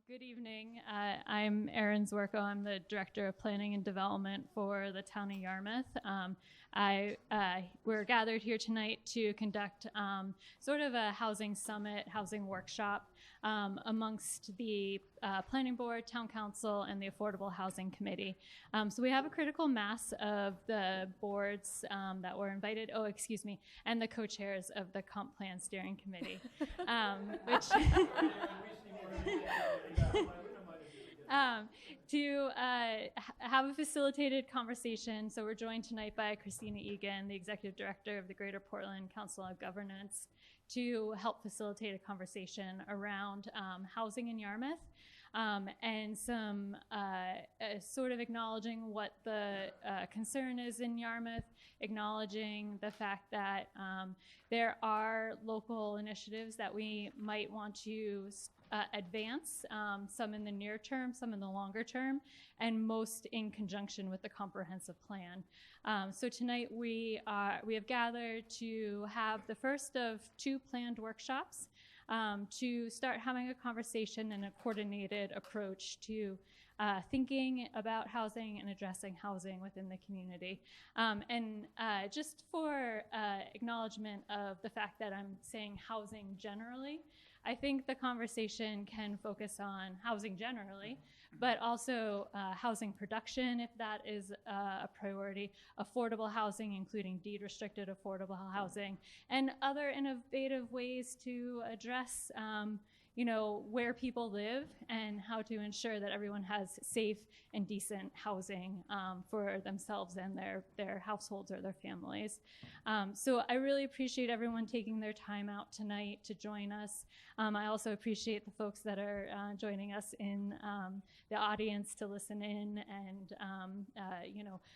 Good evening. I'm Erin Zwerko. I'm the Director of Planning and Development for the town of Yarmouth. We're gathered here tonight to conduct sort of a housing summit, housing workshop amongst the Planning Board, Town Council, and the Affordable Housing Committee. So we have a critical mass of the boards that were invited, and the co-chairs of the Comp Plan Steering Committee, which... to have a facilitated conversation. So we're joined tonight by Kristina Egan, the Executive Director of the Greater Portland Council of Governments, to help facilitate a conversation around housing in Yarmouth and some sort of acknowledging what the concern is in Yarmouth, acknowledging the fact that there are local initiatives that we might want to advance, some in the near term, some in the longer term, and most in conjunction with the comprehensive plan. So tonight we have gathered to have the first of two planned workshops to start having a conversation and a coordinated approach to thinking about housing and addressing housing within the community. Just for acknowledgement of the fact that I'm saying housing generally, I think the conversation can focus on housing generally, but also housing production, if that is a priority, affordable housing, including deed-restricted affordable housing, and other innovative ways to address where people live and how to ensure that everyone has safe and decent housing for themselves and their households or their families. So I really appreciate everyone taking their time out tonight to join us. I also appreciate the folks that are joining us in the audience to listen in and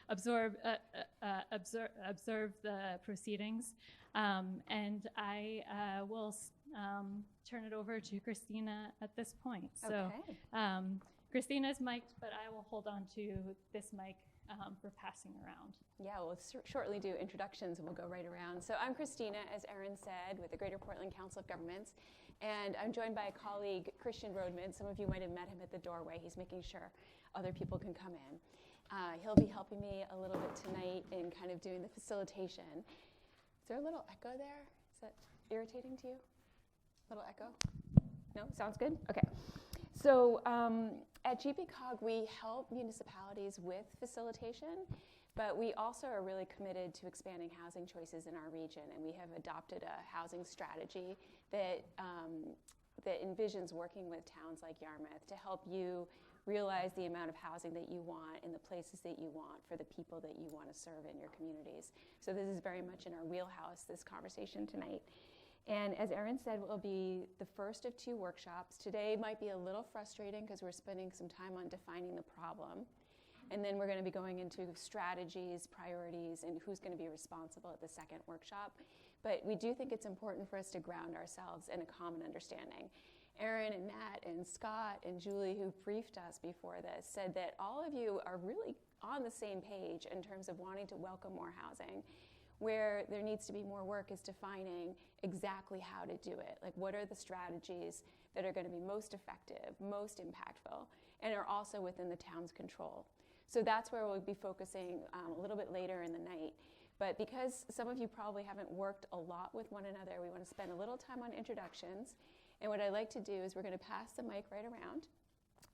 observe the proceedings. And I will turn it over to Kristina at this point. Okay. So Kristina's mic'd, but I will hold on to this mic for passing around. Yeah, we'll shortly do introductions and we'll go right around. So I'm Kristina, as Erin said, with the Greater Portland Council of Governments, and I'm joined by a colleague, Christian Rodman. Some of you might have met him at the doorway. He's making sure other people can come in. He'll be helping me a little bit tonight in kind of doing the facilitation. Is there a little echo there? Is that irritating to you? Little echo? No? Sounds good? Okay. So at GPCOG, we help municipalities with facilitation, but we also are really committed to expanding housing choices in our region, and we have adopted a housing strategy that envisions working with towns like Yarmouth to help you realize the amount of housing that you want in the places that you want for the people that you want to serve in your communities. So this is very much in our wheelhouse, this conversation tonight. And as Erin said, it will be the first of two workshops. Today might be a little frustrating because we're spending some time on defining the problem. And then we're going to be going into strategies, priorities, and who's going to be responsible at the second workshop. But we do think it's important for us to ground ourselves in a common understanding. Erin and Matt and Scott and Julie, who briefed us before this, said that all of you are really on the same page in terms of wanting to welcome more housing. Where there needs to be more work is defining exactly how to do it. Like, what are the strategies that are going to be most effective, most impactful, and are also within the town's control. So that's where we'll be focusing a little bit later in the night. But because some of you probably haven't worked a lot with one another, we want to spend a little time on introductions. And what I'd like to do is we're going to pass the mic right around.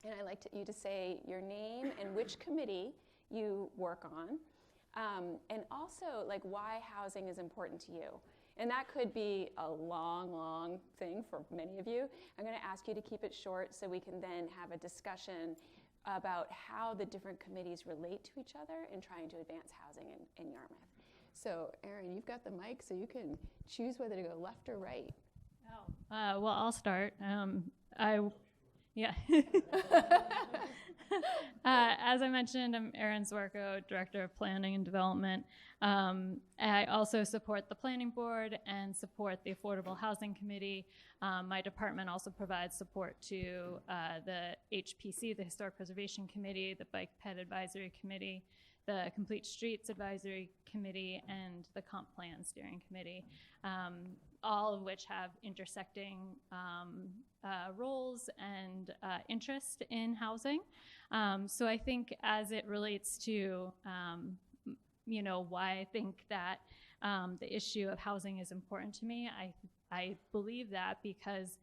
And I'd like you to say your name and which committee you work on. And also, like, why housing is important to you. And that could be a long, long thing for many of you. I'm going to ask you to keep it short so we can then have a discussion about how the different committees relate to each other in trying to advance housing in Yarmouth. So, Erin, you've got the mic, so you can choose whether to go left or right. Oh, well, I'll start. Yeah. As I mentioned, I'm Erin Zwerko, Director of Planning and Development. I also support the Planning Board and support the Affordable Housing Committee. My department also provides support to the HPC, the Historic Preservation Committee, the Bike Ped Advisory Committee, the Complete Streets Advisory Committee, and the Comp Plan Steering Committee. all of which have intersecting roles and interest in housing. So I think as it relates to, why I think that the issue of housing is important to me, I believe that because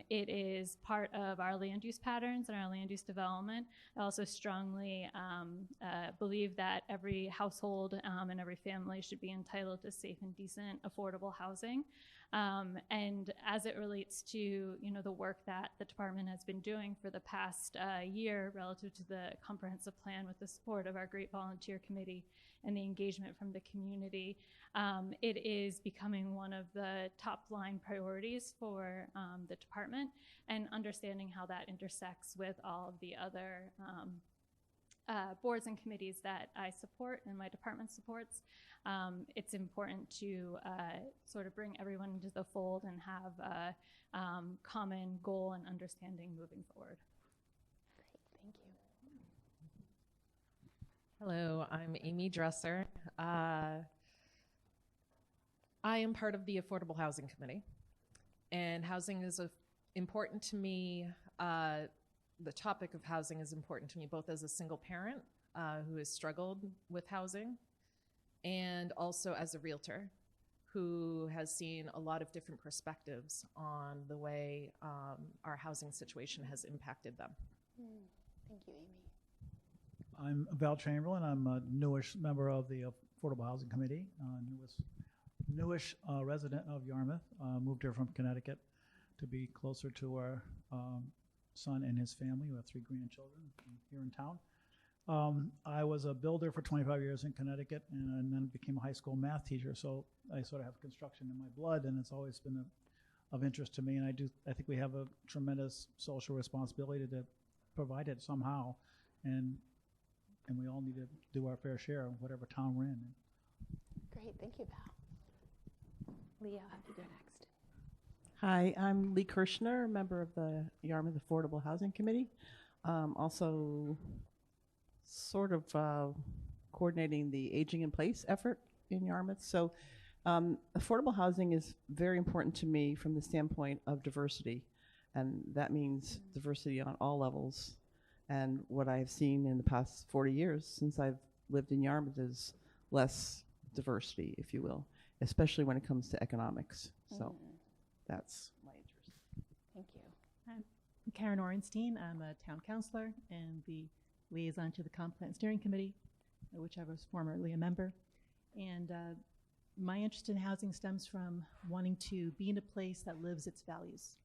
it is part of our land use patterns and our land use development. I also strongly believe that every household and every family should be entitled to safe and decent, affordable housing. And as it relates to, the work that the department has been doing for the past year relative to the comprehensive plan with the support of our great volunteer committee and the engagement from the community, it is becoming one of the top line priorities for the department, and understanding how that intersects with all of the other boards and committees that I support and my department supports. It's important to sort of bring everyone into the fold and have a common goal and understanding moving forward. Great, thank you. Hello, I'm Amy Dresser. I am part of the Affordable Housing Committee, and housing is important to me. The topic of housing is important to me both as a single parent who has struggled with housing, and also as a realtor who has seen a lot of different perspectives on the way our housing situation has impacted them. Thank you, Amy. I'm Val Chamberlain. I'm a newish member of the Affordable Housing Committee, newish resident of Yarmouth. Moved here from Connecticut to be closer to our son and his family. We have 3 grandchildren here in town. I was a builder for 25 years in Connecticut, and then became a high school math teacher. So I sort of have construction in my blood, and it's always been of interest to me. And I think we have a tremendous social responsibility to provide it somehow, and we all need to do our fair share of whatever town we're in. Great, thank you, Val. Leah, I'll have you go next. Hi, I'm Lee Kirshner, member of the Yarmouth Affordable Housing Committee. Also sort of coordinating the Aging in Place effort in Yarmouth. So affordable housing is very important to me from the standpoint of diversity. And that means diversity on all levels. And what I've seen in the past 40 years since I've lived in Yarmouth is less diversity, if you will, especially when it comes to economics. So that's my interest. Thank you. I'm Karen Orenstein. I'm a town councilor and the liaison to the Comp Plan Steering Committee, which I was formerly a member. And my interest in housing stems from wanting to be in a place that lives its values.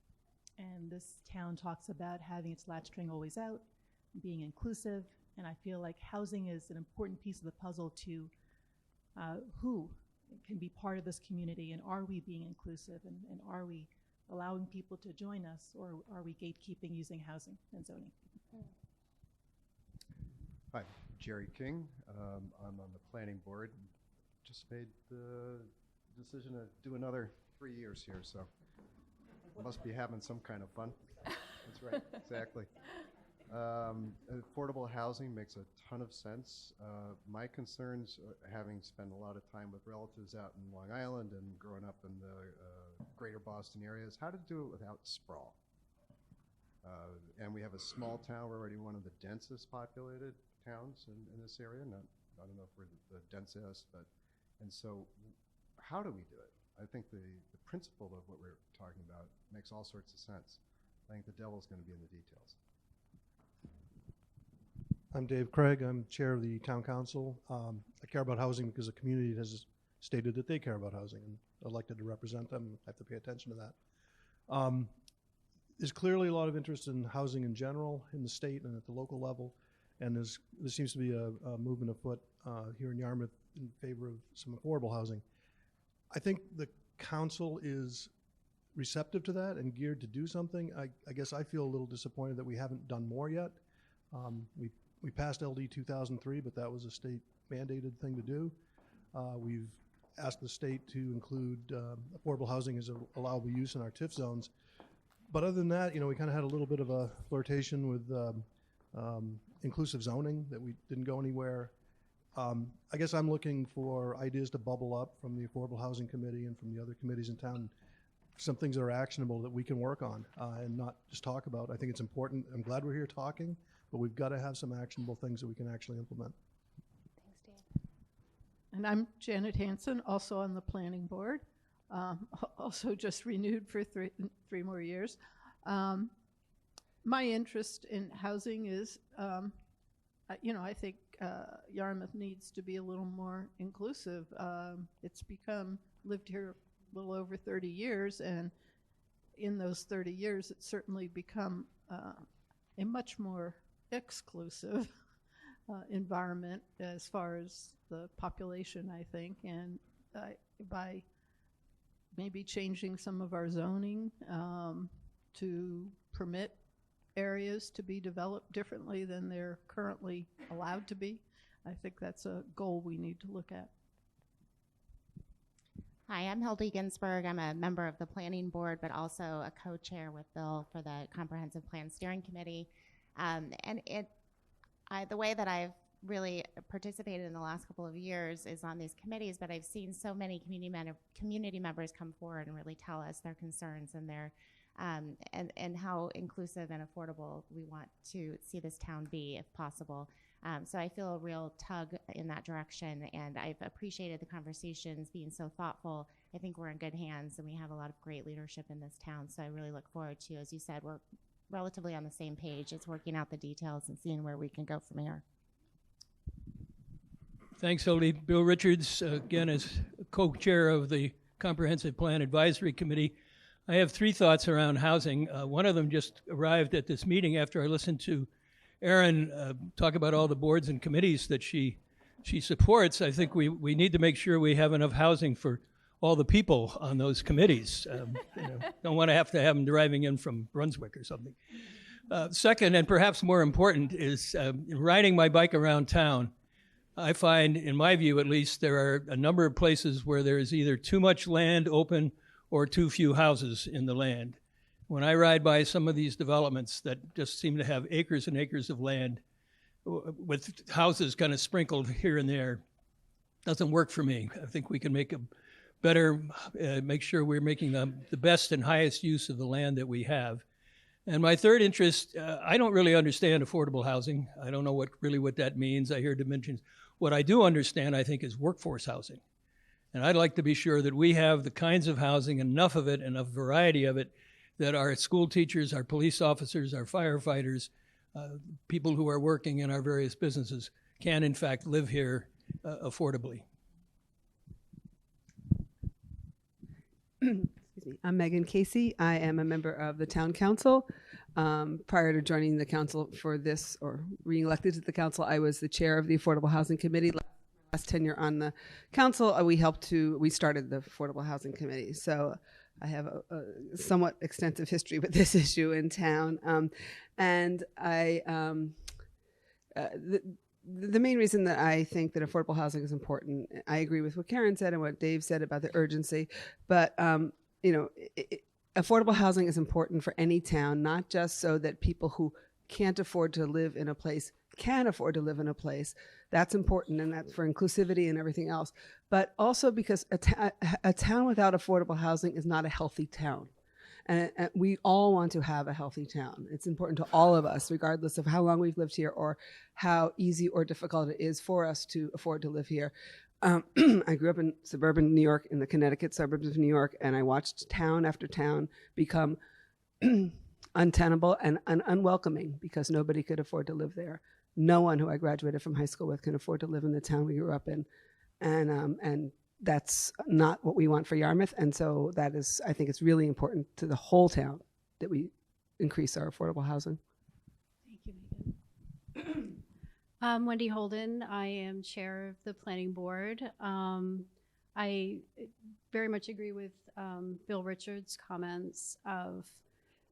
And this town talks about having its latch string always out, being inclusive, and I feel like housing is an important piece of the puzzle to who can be part of this community, and are we being inclusive, and are we allowing people to join us, or are we gatekeeping using housing and zoning? Hi, Jerry King. I'm on the planning board. Just made the decision to do another 3 years here, so must be having some kind of fun. That's right, exactly. Affordable housing makes a ton of sense. My concerns, having spent a lot of time with relatives out in Long Island and growing up in the greater Boston area, is how to do it without sprawl. And we have a small town. We're already one of the densest populated towns in this area. I don't know if we're the densest, and so how do we do it? I think the principle of what we're talking about makes all sorts of sense. I think the devil's going to be in the details. I'm Dave Craig. I'm chair of the town council. I care about housing because the community has stated that they care about housing, and elected to represent them. I have to pay attention to that. There's clearly a lot of interest in housing in general in the state and at the local level, and there seems to be a movement afoot here in Yarmouth in favor of some affordable housing. I think the council is receptive to that and geared to do something. I guess I feel a little disappointed that we haven't done more yet. We passed LD 2003, but that was a state mandated thing to do. We've asked the state to include affordable housing as an allowable use in our TIF zones. But other than that, we kind of had a little bit of a flirtation with inclusive zoning that we didn't go anywhere. I guess I'm looking for ideas to bubble up from the Affordable Housing Committee and from the other committees in town. Some things that are actionable that we can work on and not just talk about. I think it's important. I'm glad we're here talking, but we've got to have some actionable things that we can actually implement. Thanks, Dave. And I'm Janet Hanson, also on the planning board, also just renewed for three more years. My interest in housing is, I think Yarmouth needs to be a little more inclusive. It's lived here a little over 30 years, and in those 30 years, it's certainly become a much more exclusive environment as far as the population, I think, and by maybe changing some of our zoning to permit areas to be developed differently than they're currently allowed to be, I think that's a goal we need to look at. Hi, I'm Hildy Ginsberg. I'm a member of the Planning Board, but also a co-chair with Bill for the Comprehensive Plan Steering Committee. The way that I've really participated in the last couple of years is on these committees, but I've seen so many community members come forward and really tell us their concerns and their and how inclusive and affordable we want to see this town be, if possible. So I feel a real tug in that direction, and I've appreciated the conversations being so thoughtful. I think we're in good hands, and we have a lot of great leadership in this town, so I really look forward to, as you said, we're relatively on the same page. It's working out the details and seeing where we can go from here. Thanks, Hildy. Bill Richards, again, as co-chair of the Comprehensive Plan Advisory Committee. I have three thoughts around housing. One of them just arrived at this meeting after I listened to Erin talk about all the boards and committees that she supports. I think we need to make sure we have enough housing for all the people on those committees. Don't want to have them driving in from Brunswick or something. Second, and perhaps more important, is riding my bike around town. I find, in my view at least, there are a number of places where there is either too much land open or too few houses in the land. When I ride by some of these developments that just seem to have acres and acres of land with houses kind of sprinkled here and there, doesn't work for me. I think we can make a better, make sure we're making the best and highest use of the land that we have. And my third interest, I don't really understand affordable housing. I don't know what that means. I hear dimensions. What I do understand, I think, is workforce housing. And I'd like to be sure that we have the kinds of housing, enough of it, enough variety of it, that our school teachers, our police officers, our firefighters, people who are working in our various businesses can, in fact, live here affordably. Excuse me. I'm Megan Casey. I am a member of the town council. Prior to joining the council for this, or re-elected to the council, I was the chair of the Affordable Housing Committee. Last tenure on the council, we started the Affordable Housing Committee. So I have a somewhat extensive history with this issue in town. And the main reason that I think that affordable housing is important, I agree with what Karen said and what Dave said about the urgency, but affordable housing is important for any town, not just so that people who can't afford to live in a place can afford to live in a place. That's important, and that's for inclusivity and everything else. But also because a town without affordable housing is not a healthy town. And we all want to have a healthy town. It's important to all of us, regardless of how long we've lived here or how easy or difficult it is for us to afford to live here. I grew up in suburban New York, in the Connecticut suburbs of New York, and I watched town after town become untenable and unwelcoming because nobody could afford to live there. No one who I graduated from high school with can afford to live in the town we grew up in. And that's not what we want for Yarmouth. And so that is, I think it's really important to the whole town that we increase our affordable housing. Thank you, Megan. Wendy Holden. I am chair of the planning board. I very much agree with Bill Richards' comments of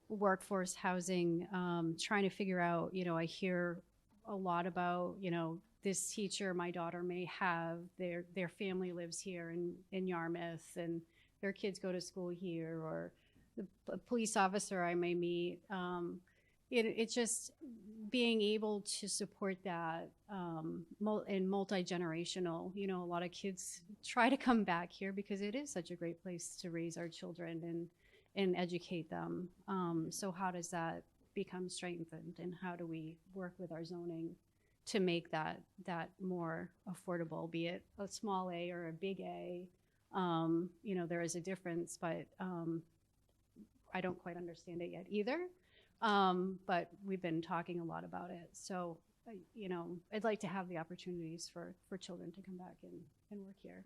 workforce housing, trying to figure out, I hear a lot about, this teacher my daughter may have, their family lives here in Yarmouth and their kids go to school here, or the police officer I may meet. It's just being able to support that in multi-generational, you know, a lot of kids try to come back here because it is such a great place to raise our children and educate them. So how does that become strengthened, and how do we work with our zoning to make that more affordable, be it a small A or a big A? You know, there is a difference, but I don't quite understand it yet either. But we've been talking a lot about it. So, you know, I'd like to have the opportunities for children to come back and work here.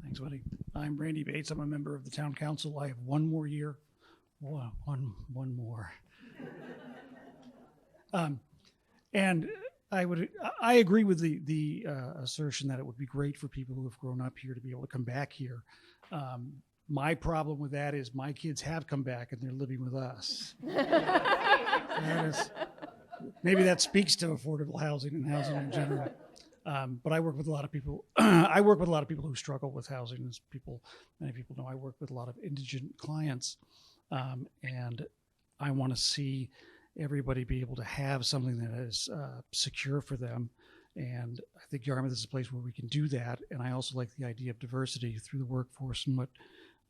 Thanks, Wendy. I'm Randy Bates. I'm a member of the town council. I have one more year. One more. And I agree with the assertion that it would be great for people who have grown up here to be able to come back here. My problem with that is my kids have come back and they're living with us. Maybe that speaks to affordable housing and housing in general. But I work with a lot of people. I work with a lot of people who struggle with housing. As many people know, I work with a lot of indigent clients, and I want to see everybody be able to have something that is secure for them. And I think Yarmouth is a place where we can do that. And I also like the idea of diversity through the workforce and what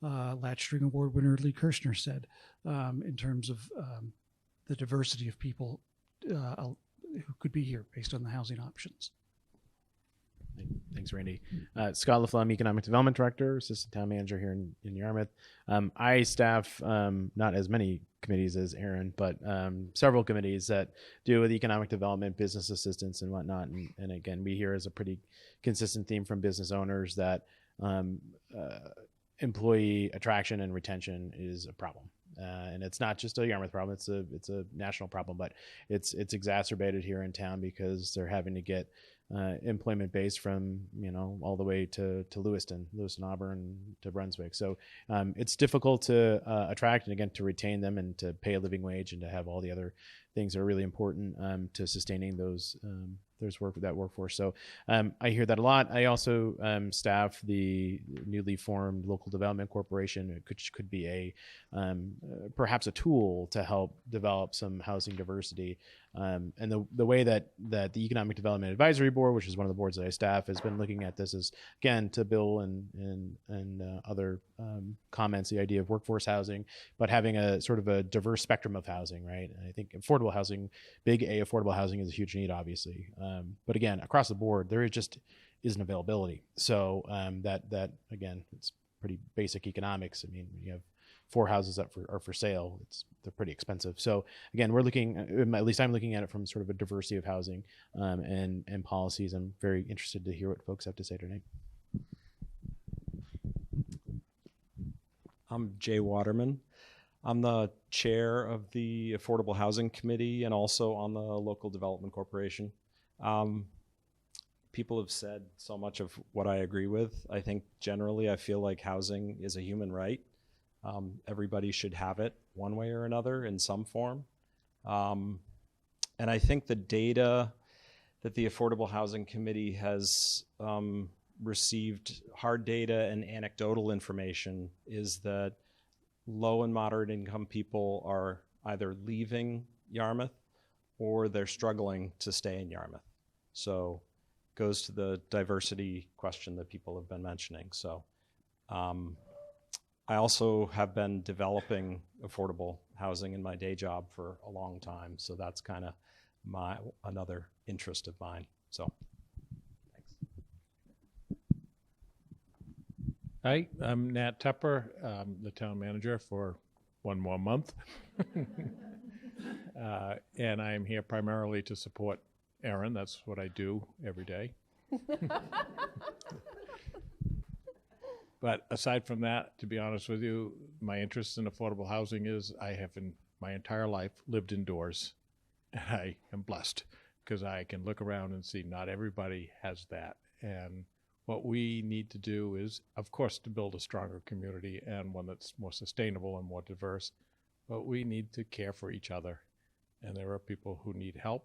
Latchstring Award winner Lee Kirshner said in terms of the diversity of people who could be here based on the housing options. Thanks, Randy. Scott LaFlamme, Economic Development Director, Assistant Town Manager here in Yarmouth. I staff not as many committees as Aaron, but several committees that deal with economic development, business assistance, and whatnot. And again, we hear as a pretty consistent theme from business owners that employee attraction and retention is a problem. And it's not just a Yarmouth problem; it's a national problem. But it's exacerbated here in town because they're having to get employment base from all the way to Lewiston, Auburn, to Brunswick. So it's difficult to attract and again to retain them and to pay a living wage and to have all the other things that are really important to sustaining that workforce. So I hear that a lot. I also staff the newly formed Local Development Corporation, which could be perhaps a tool to help develop some housing diversity. And the way that the Economic Development Advisory Board, which is one of the boards that I staff, has been looking at this is, again, to Bill and other comments, the idea of workforce housing, but having a sort of a diverse spectrum of housing, right? And I think affordable housing, big A affordable housing is a huge need, obviously. But again, across the board, there just isn't availability. So that again, it's pretty basic economics. I mean, you have 4 houses that are for sale. They're pretty expensive. So again, we're looking, at least I'm looking at it from sort of a diversity of housing and policies. I'm very interested to hear what folks have to say tonight. I'm Jay Waterman. I'm the chair of the Affordable Housing Committee and also on the Local Development Corporation. People have said so much of what I agree with. I think generally I feel like housing is a human right. Everybody should have it one way or another in some form. And I think the data that the Affordable Housing Committee has received, hard data and anecdotal information, is that low and moderate income people are either leaving Yarmouth or they're struggling to stay in Yarmouth. So it goes to the diversity question that people have been mentioning. So I also have been developing affordable housing in my day job for a long time. So that's kind of another interest of mine. So thanks. Hi, I'm Nat Tepper, the town manager for one more month. And I'm here primarily to support Aaron. That's what I do every day. But aside from that, to be honest with you, my interest in affordable housing is I have in my entire life lived indoors. And I am blessed because I can look around and see not everybody has that. And what we need to do is, of course, to build a stronger community and one that's more sustainable and more diverse. But we need to care for each other. And there are people who need help.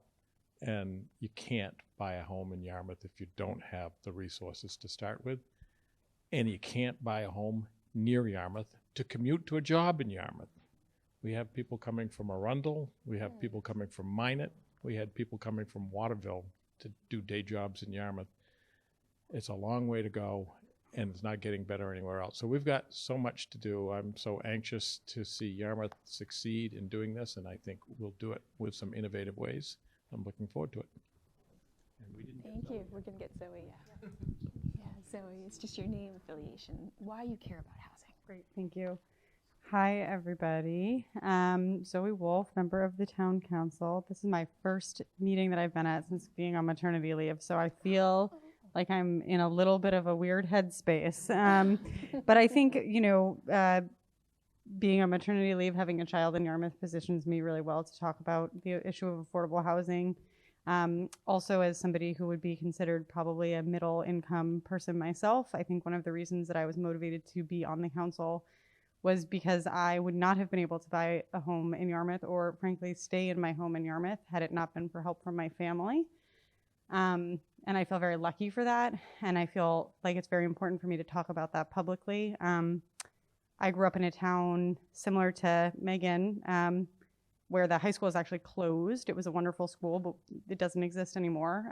And you can't buy a home in Yarmouth if you don't have the resources to start with. And you can't buy a home near Yarmouth to commute to a job in Yarmouth. We have people coming from Arundel. We have people coming from Minot. We had people coming from Waterville to do day jobs in Yarmouth. It's a long way to go, and it's not getting better anywhere else. So we've got so much to do. I'm so anxious to see Yarmouth succeed in doing this, and I think we'll do it with some innovative ways. I'm looking forward to it. And we didn't Thank you. We're going to get Zoe. Yeah. Yeah, Zoe, it's just your name, affiliation, why you care about housing. Great, thank you. Hi, everybody. Zoe Wolf, member of the Town Council. This is my first meeting that I've been at since being on maternity leave, so I feel like I'm in a little bit of a weird headspace. But I think, being on maternity leave, having a child in Yarmouth positions me really well to talk about the issue of affordable housing. Also, as somebody who would be considered probably a middle income person myself, I think one of the reasons that I was motivated to be on the council was because I would not have been able to buy a home in Yarmouth or frankly stay in my home in Yarmouth had it not been for help from my family. And I feel very lucky for that. And I feel like it's very important for me to talk about that publicly. I grew up in a town similar to Megan, where the high school is actually closed. It was a wonderful school, but it doesn't exist anymore.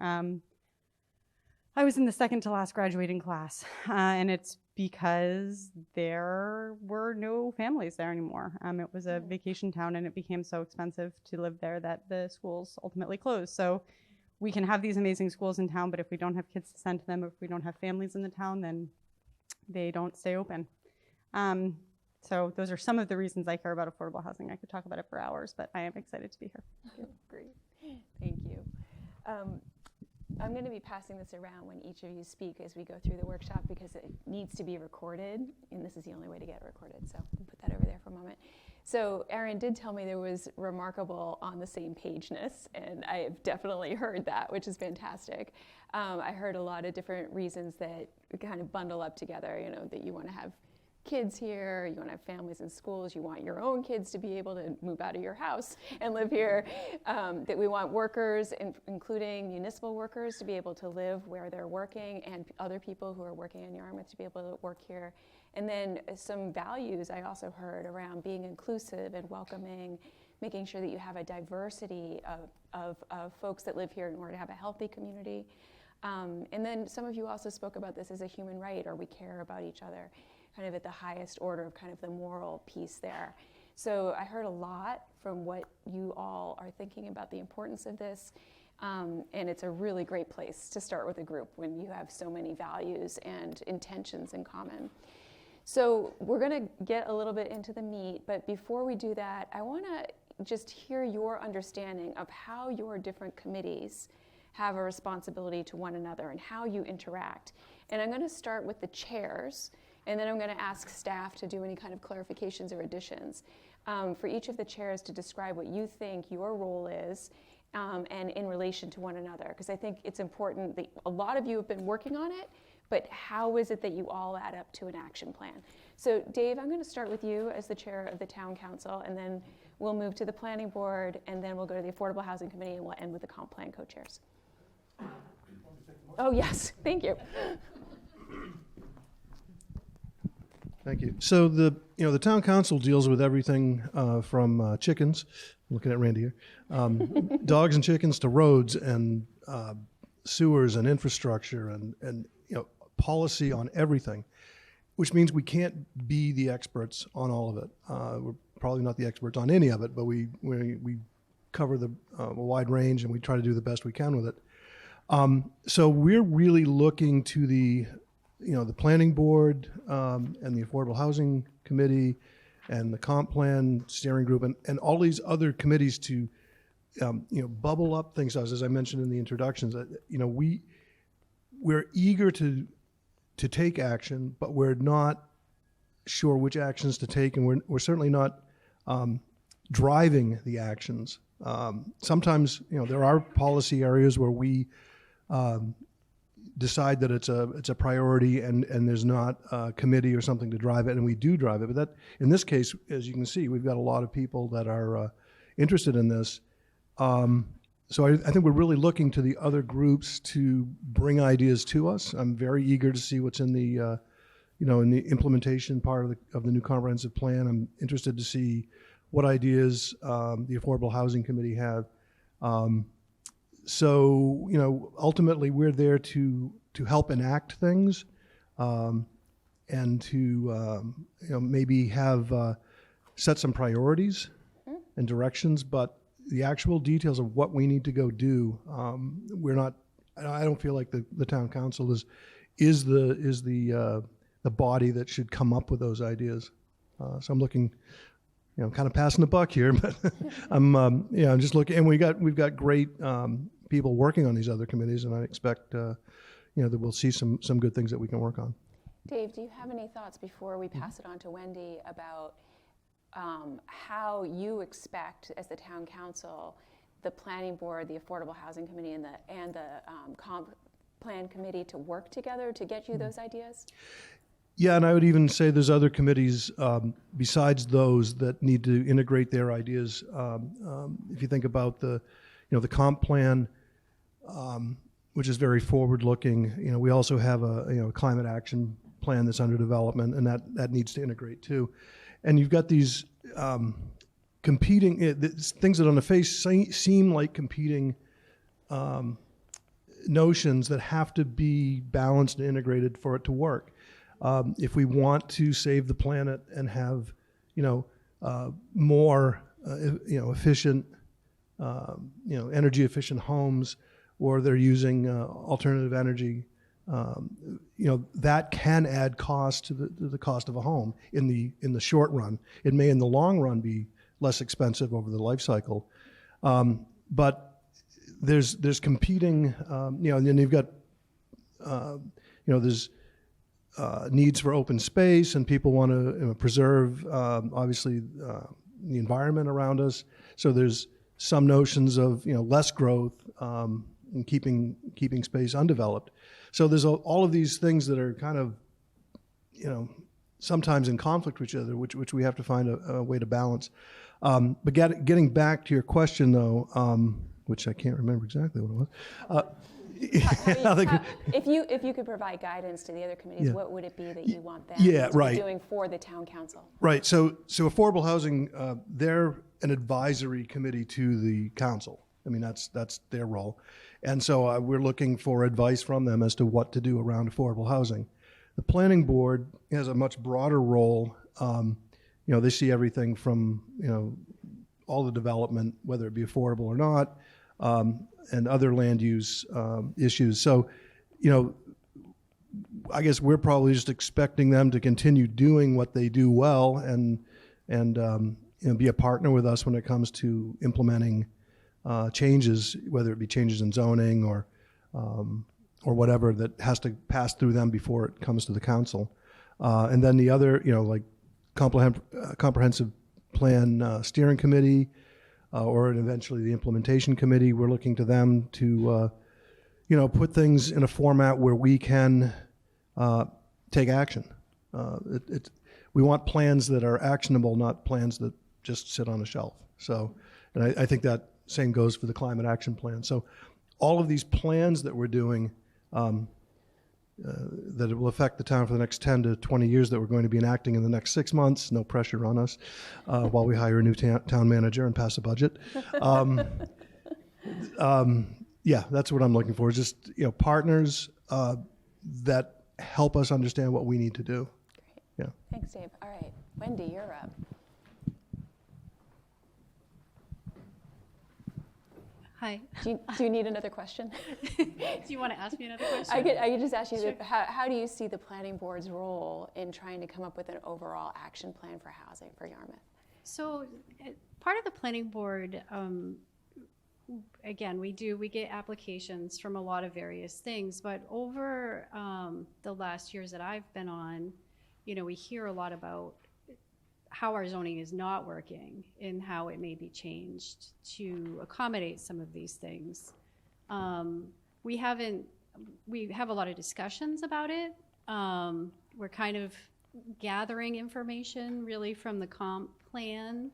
I was in the second to last graduating class, and it's because there were no families there anymore. It was a vacation town, and it became so expensive to live there that the schools ultimately closed. So we can have these amazing schools in town, but if we don't have kids to send to them, if we don't have families in the town, then they don't stay open. So those are some of the reasons I care about affordable housing. I could talk about it for hours, but I am excited to be here. Great, thank you. I'm going to be passing this around when each of you speak as we go through the workshop because it needs to be recorded, and this is the only way to get it recorded. So we'll put that over there for a moment. So Erin did tell me there was remarkable on the same pageness, and I have definitely heard that, which is fantastic. I heard a lot of different reasons that kind of bundle up together, that you want to have kids here, you want to have families in schools, you want your own kids to be able to move out of your house and live here, that we want workers, including municipal workers, to be able to live where they're working, and other people who are working in Yarmouth to be able to work here. And then some values I also heard around being inclusive and welcoming, making sure that you have a diversity of folks that live here in order to have a healthy community. And then some of you also spoke about this as a human right, or we care about each other, kind of at the highest order of kind of the moral piece there. So I heard a lot from what you all are thinking about the importance of this. And it's a really great place to start with a group when you have so many values and intentions in common. So we're going to get a little bit into the meat, but before we do that, I want to just hear your understanding of how your different committees have a responsibility to one another and how you interact. And I'm going to start with the chairs, and then I'm going to ask staff to do any kind of clarifications or additions for each of the chairs to describe what you think your role is and in relation to one another. Because I think it's important that a lot of you have been working on it, but how is it that you all add up to an action plan? So Dave, I'm going to start with you as the chair of the Town Council, and then we'll move to the Planning Board, and then we'll go to the Affordable Housing Committee, and we'll end with the Comp Plan co-chairs. Oh yes, thank you. Thank you. So the town council deals with everything from chickens, looking at Randy here, dogs and chickens, to roads and sewers and infrastructure and policy on everything, which means we can't be the experts on all of it. We're probably not the experts on any of it, but we cover a wide range, and we try to do the best we can with it. So we're really looking to the Planning Board and the Affordable Housing Committee and the Comp Plan Steering Group and all these other committees to bubble up things, as I mentioned in the introductions. We're eager to take action, but we're not sure which actions to take, and we're certainly not driving the actions. Sometimes there are policy areas where we decide that it's a priority and there's not a committee or something to drive it, and we do drive it. But that, in this case, as you can see, we've got a lot of people that are interested in this. So I think we're really looking to the other groups to bring ideas to us. I'm very eager to see what's in the in the implementation part of the new comprehensive plan. I'm interested to see what ideas the Affordable Housing Committee have. So, you know, ultimately we're there to help enact things and to, you know, maybe have set some priorities and directions, but the actual details of what we need to go do, we're not, I don't feel like the town council is the body that should come up with those ideas. So I'm looking, you know, kind of passing the buck here, but I'm just looking, and we've got great people working on these other committees, and I expect, you know, that we'll see some good things that we can work on. Dave, do you have any thoughts before we pass it on to Wendy about how you expect, as the town council, the planning board, the Affordable Housing Committee, and the comp plan committee to work together to get you those ideas? Yeah, and I would even say there's other committees besides those that need to integrate their ideas. If you think about the comp plan, which is very forward-looking, you know, we also have a climate action plan that's under development, and that needs to integrate too. And you've got these competing things that on the face seem like competing notions that have to be balanced and integrated for it to work. If we want to save the planet and have, you know, more, you know, efficient, you know, energy efficient homes, or they're using alternative energy, you know, that can add cost to the cost of a home in the short run. It may in the long run be less expensive over the life cycle, but there's competing, you know, and then you've got, you know, there's needs for open space, and people want to preserve, obviously, the environment around us. So there's some notions of, you know, less growth and keeping space undeveloped. So there's all of these things that are kind of, you know, sometimes in conflict with each other, which we have to find a way to balance. But getting back to your question, though, which I can't remember exactly what it was. If you could provide guidance to the other committees, what would it be that you want them to be doing for the town council? Right. So affordable housing, they're an advisory committee to the council. I mean, that's their role, and so we're looking for advice from them as to what to do around affordable housing. The planning board has a much broader role. You know, they see everything from, you know, all the development, whether it be affordable or not, and other land use issues. So, you know, I guess we're probably just expecting them to continue doing what they do well, and you know, be a partner with us when it comes to implementing changes, whether it be changes in zoning or whatever that has to pass through them before it comes to the council. And then the other, you know, like comprehensive plan steering committee, or eventually the implementation committee, we're looking to them to, you know, put things in a format where we can take action. We want plans that are actionable, not plans that just sit on a shelf. So, and I think that same goes for the climate action plan. So all of these plans that we're doing, that it will affect the town for the next 10 to 20 years that we're going to be enacting in the next 6 months, no pressure on us, while we hire a new town manager and pass a budget. Yeah, that's what I'm looking for, is just, you know, partners that help us understand what we need to do. Great. Yeah. Thanks, Dave. All right, Wendy, you're up. Hi. Do you need another question? Do you want to ask me another question? I could just ask you, Sure. how do you see the planning board's role in trying to come up with an overall action plan for housing for Yarmouth? So part of the planning board, again, we get applications from a lot of various things, but over the last years that I've been on, you know, we hear a lot about how our zoning is not working and how it may be changed to accommodate some of these things. We have a lot of discussions about it. We're kind of gathering information really from the comp plan.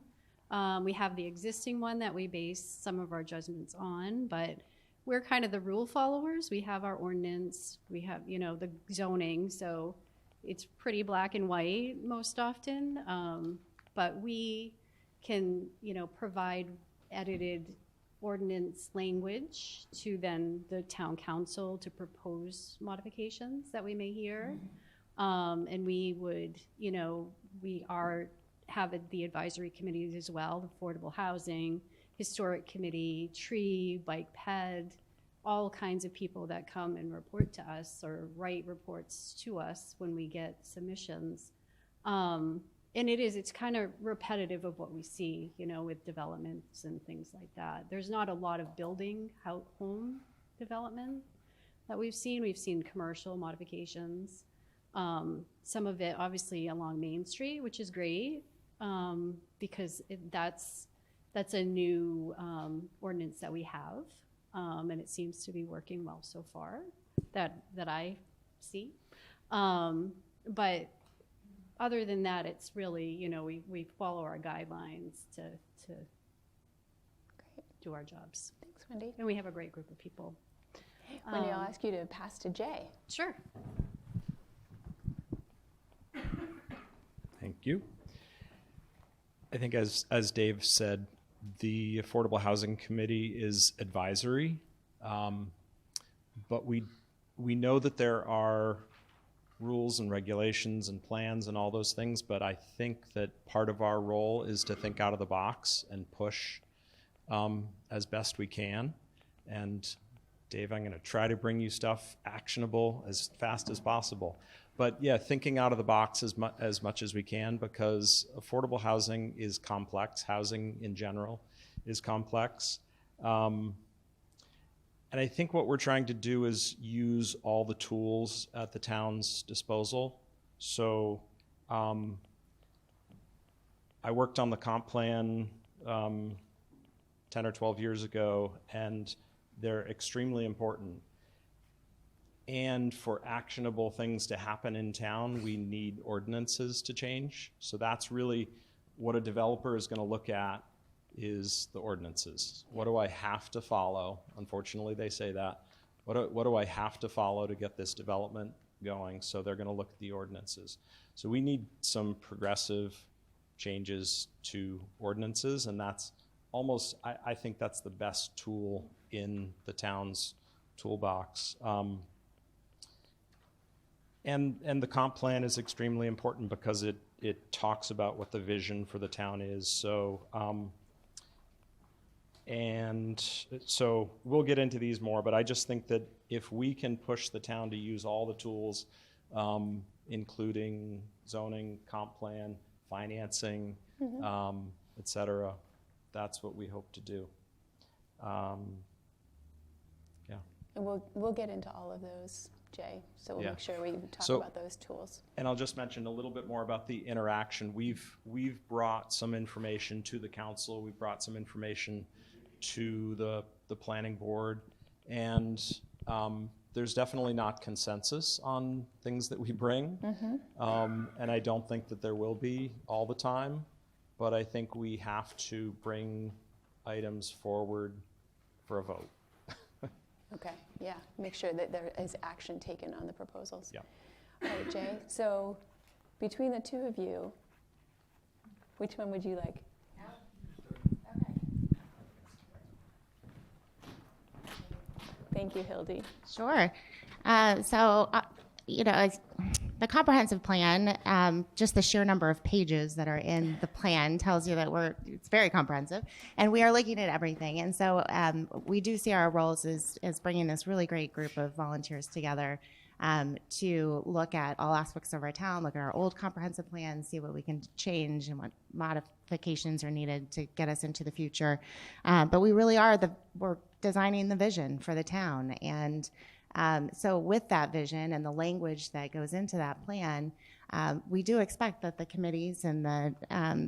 We have the existing one that we base some of our judgments on, but we're kind of the rule followers. We have our ordinance, we have, you know, the zoning, so it's pretty black and white most often, but we can, provide edited ordinance language to then the town council to propose modifications that we may hear. And we would, we have the advisory committees as well, affordable housing, historic committee, tree, bike ped, all kinds of people that come and report to us or write reports to us when we get submissions. And it's kind of repetitive of what we see, with developments and things like that. There's not a lot of building home development that we've seen. We've seen commercial modifications. Some of it obviously along Main Street, which is great, because that's a new ordinance that we have, and it seems to be working well so far that I see. But other than that, it's really, we follow our guidelines to do our jobs. Thanks, Wendy. And we have a great group of people. Wendy, I'll ask you to pass to Jay. Sure. Thank you. I think as Dave said, the Affordable Housing Committee is advisory, but we know that there are rules and regulations and plans and all those things, but I think that part of our role is to think out of the box and push as best we can. And Dave, I'm going to try to bring you stuff actionable as fast as possible. But yeah, thinking out of the box as much as we can, because affordable housing is complex. Housing in general is complex. And I think what we're trying to do is use all the tools at the town's disposal. So I worked on the comp plan 10 or 12 years ago, and they're extremely important. And for actionable things to happen in town, we need ordinances to change. So that's really what a developer is going to look at, is the ordinances. What do I have to follow? Unfortunately, they say that. What do I have to follow to get this development going? So they're going to look at the ordinances. So we need some progressive changes to ordinances, and that's almost, I think that's the best tool in the town's toolbox. And the comp plan is extremely important because it talks about what the vision for the town is. So and so we'll get into these more, but I just think that if we can push the town to use all the tools, including zoning, comp plan, financing, et cetera, that's what we hope to do. Yeah. And we'll get into all of those, Jay, so we'll make sure we talk about those tools. And I'll just mention a little bit more about the interaction. We've brought some information to the council. We've brought some information to the planning board, and there's definitely not consensus on things that we bring, and I don't think that there will be all the time, but I think we have to bring items forward for a vote. Okay, yeah, make sure that there is action taken on the proposals. Yeah. All right, Jay, so between the two of you, which one would you like? Thank you, Hildy. Sure. The comprehensive plan, just the sheer number of pages that are in the plan tells you that it's very comprehensive, and we are looking at everything. And so we do see our roles as bringing this really great group of volunteers together to look at all aspects of our town, look at our old comprehensive plan, see what we can change and what modifications are needed to get us into the future. But we really we're designing the vision for the town. And so with that vision and the language that goes into that plan, we do expect that the committees and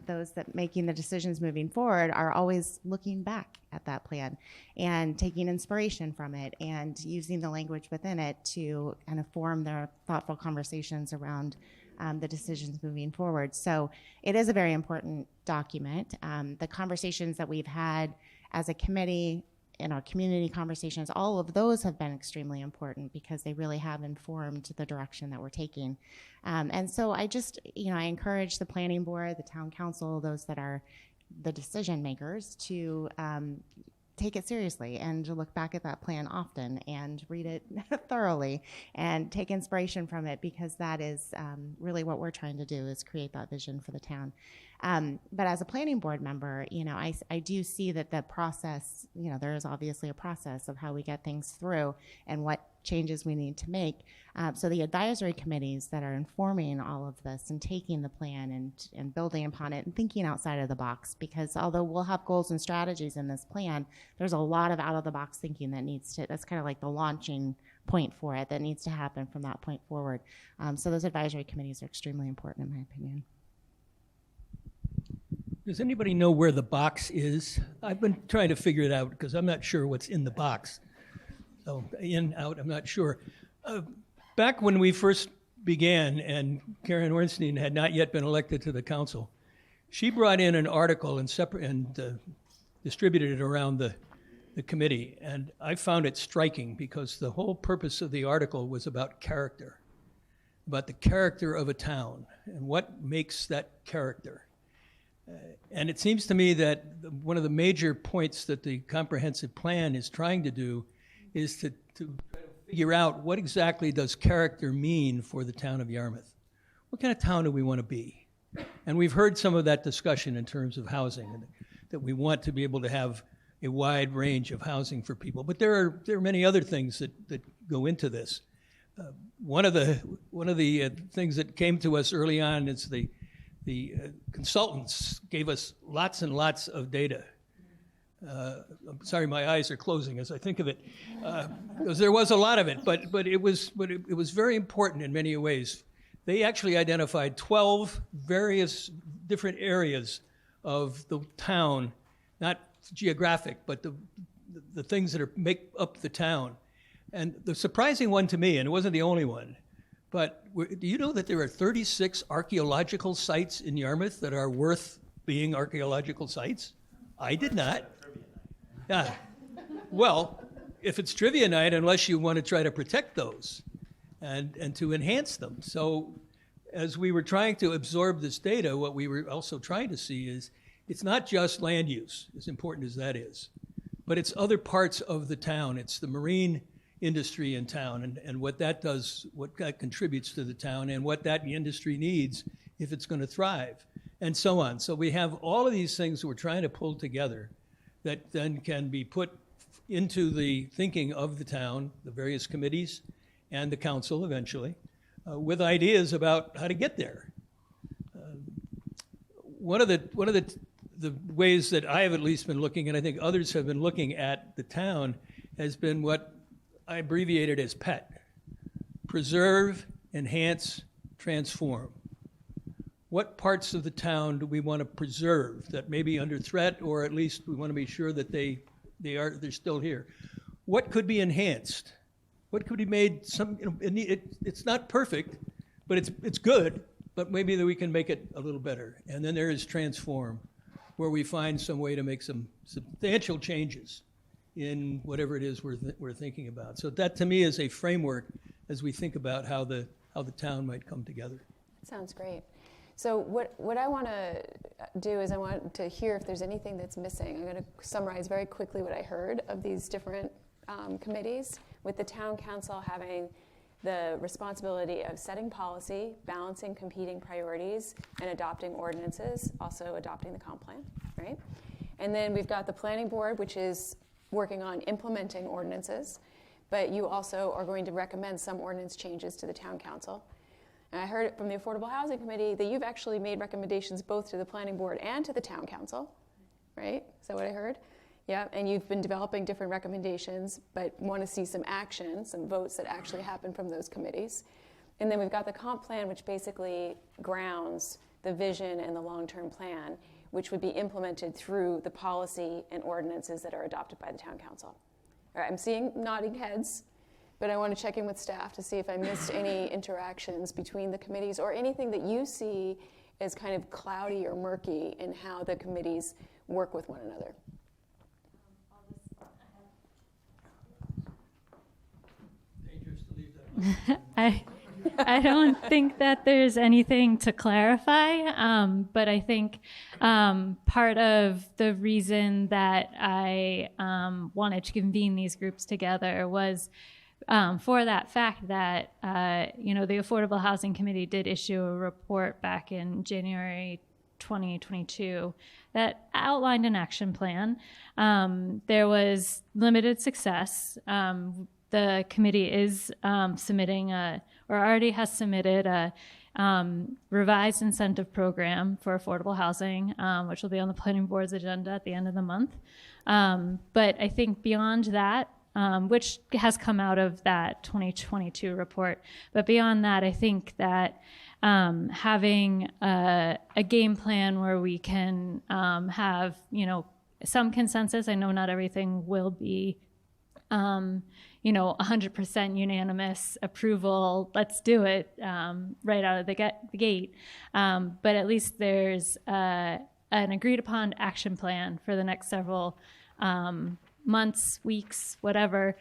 those that making the decisions moving forward are always looking back at that plan and taking inspiration from it and using the language within it to kind of form their thoughtful conversations around the decisions moving forward. So it is a very important document. The conversations that we've had as a committee in our community conversations, all of those have been extremely important because they really have informed the direction that we're taking. And so I just, I encourage the planning board, the town council, those that are the decision makers to take it seriously and to look back at that plan often and read it thoroughly and take inspiration from it, because that is really what we're trying to do, is create that vision for the town. But as a planning board member, I do see that the process, there is obviously a process of how we get things through and what changes we need to make. So the advisory committees that are informing all of this and taking the plan and building upon it and thinking outside of the box, because although we'll have goals and strategies in this plan, there's a lot of out of the box thinking that's kind of like the launching point for it that needs to happen from that point forward. So those advisory committees are extremely important, in my opinion. Does anybody know where the box is? I've been trying to figure it out because I'm not sure what's in the box. So in, out, I'm not sure. Back when we first began and Karen Ornstein had not yet been elected to the council, she brought in an article and distributed it around the committee. And I found it striking because the whole purpose of the article was about character, about the character of a town and what makes that character. And it seems to me that one of the major points that the comprehensive plan is trying to do is to figure out what exactly does character mean for the town of Yarmouth. What kind of town do we want to be? And we've heard some of that discussion in terms of housing, and that we want to be able to have a wide range of housing for people. But there are many other things that go into this. One of the things that came to us early on is the consultants gave us lots and lots of data. I'm sorry, my eyes are closing as I think of it, because there was a lot of it, but it was very important in many ways. They actually identified 12 various different areas of the town, not geographic, but the things that make up the town. And the surprising one to me, and it wasn't the only one, but do you know that there are 36 archaeological sites in Yarmouth that are worth being archaeological sites? I did not. Yeah. Well, if it's trivia night, unless you want to try to protect those and to enhance them. So as we were trying to absorb this data, what we were also trying to see is it's not just land use, as important as that is, but it's other parts of the town. It's the marine industry in town and what that does, what that contributes to the town and what that industry needs if it's going to thrive, and so on. So we have all of these things we're trying to pull together that then can be put into the thinking of the town, the various committees, and the council eventually, with ideas about how to get there. One of the ways that I have at least been looking, and I think others have been looking at the town, has been what I abbreviated as PET: preserve, enhance, transform. What parts of the town do we want to preserve that may be under threat, or at least we want to be sure that they're still here? What could be enhanced? What could be made it's not perfect, but it's good, but maybe that we can make it a little better. And then there is transform, where we find some way to make some substantial changes in whatever it is we're thinking about. So that to me is a framework as we think about how the town might come together. Sounds great. So what I want to do is I want to hear if there's anything that's missing. I'm going to summarize very quickly what I heard of these different committees, with the town council having the responsibility of setting policy, balancing competing priorities, and adopting ordinances, also adopting the comp plan, right? And then we've got the planning board, which is working on implementing ordinances, but you also are going to recommend some ordinance changes to the town council. And I heard from the Affordable Housing Committee that you've actually made recommendations both to the planning board and to the town council, right? Is that what I heard? Yeah, and you've been developing different recommendations, but want to see some action, some votes that actually happen from those committees. And then we've got the comp plan, which basically grounds the vision and the long-term plan, which would be implemented through the policy and ordinances that are adopted by the town council. All right, I'm seeing nodding heads, but I want to check in with staff to see if I missed any interactions between the committees or anything that you see as kind of cloudy or murky in how the committees work with one another. I don't think that there's anything to clarify, but I think part of the reason that I wanted to convene these groups together was for that fact that the Affordable Housing Committee did issue a report back in January 2022 that outlined an action plan. There was limited success. The committee is submitting or already has submitted a revised incentive program for affordable housing, which will be on the planning board's agenda at the end of the month. But I think beyond that, which has come out of that 2022 report, but beyond that, I think that having a game plan where we can have, some consensus. I know not everything will be 100% unanimous approval, let's do it right out of the gate. But at least there's an agreed upon action plan for the next several months, weeks, whatever,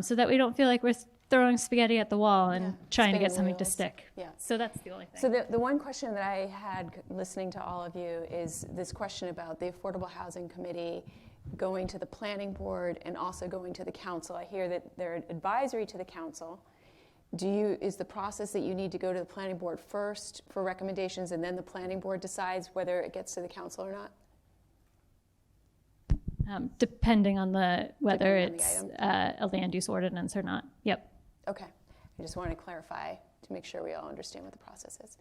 so that we don't feel like we're throwing spaghetti at the wall and trying to get something to stick. Yeah. So that's the only thing. So the one question that I had listening to all of you is this question about the Affordable Housing Committee going to the planning board and also going to the council. I hear that they're advisory to the council. Is the process that you need to go to the planning board first for recommendations and then the planning board decides whether it gets to the council or not? Depending on whether it's a land use ordinance or not. Yep. Okay. I just want to clarify to make sure we all understand what the process is.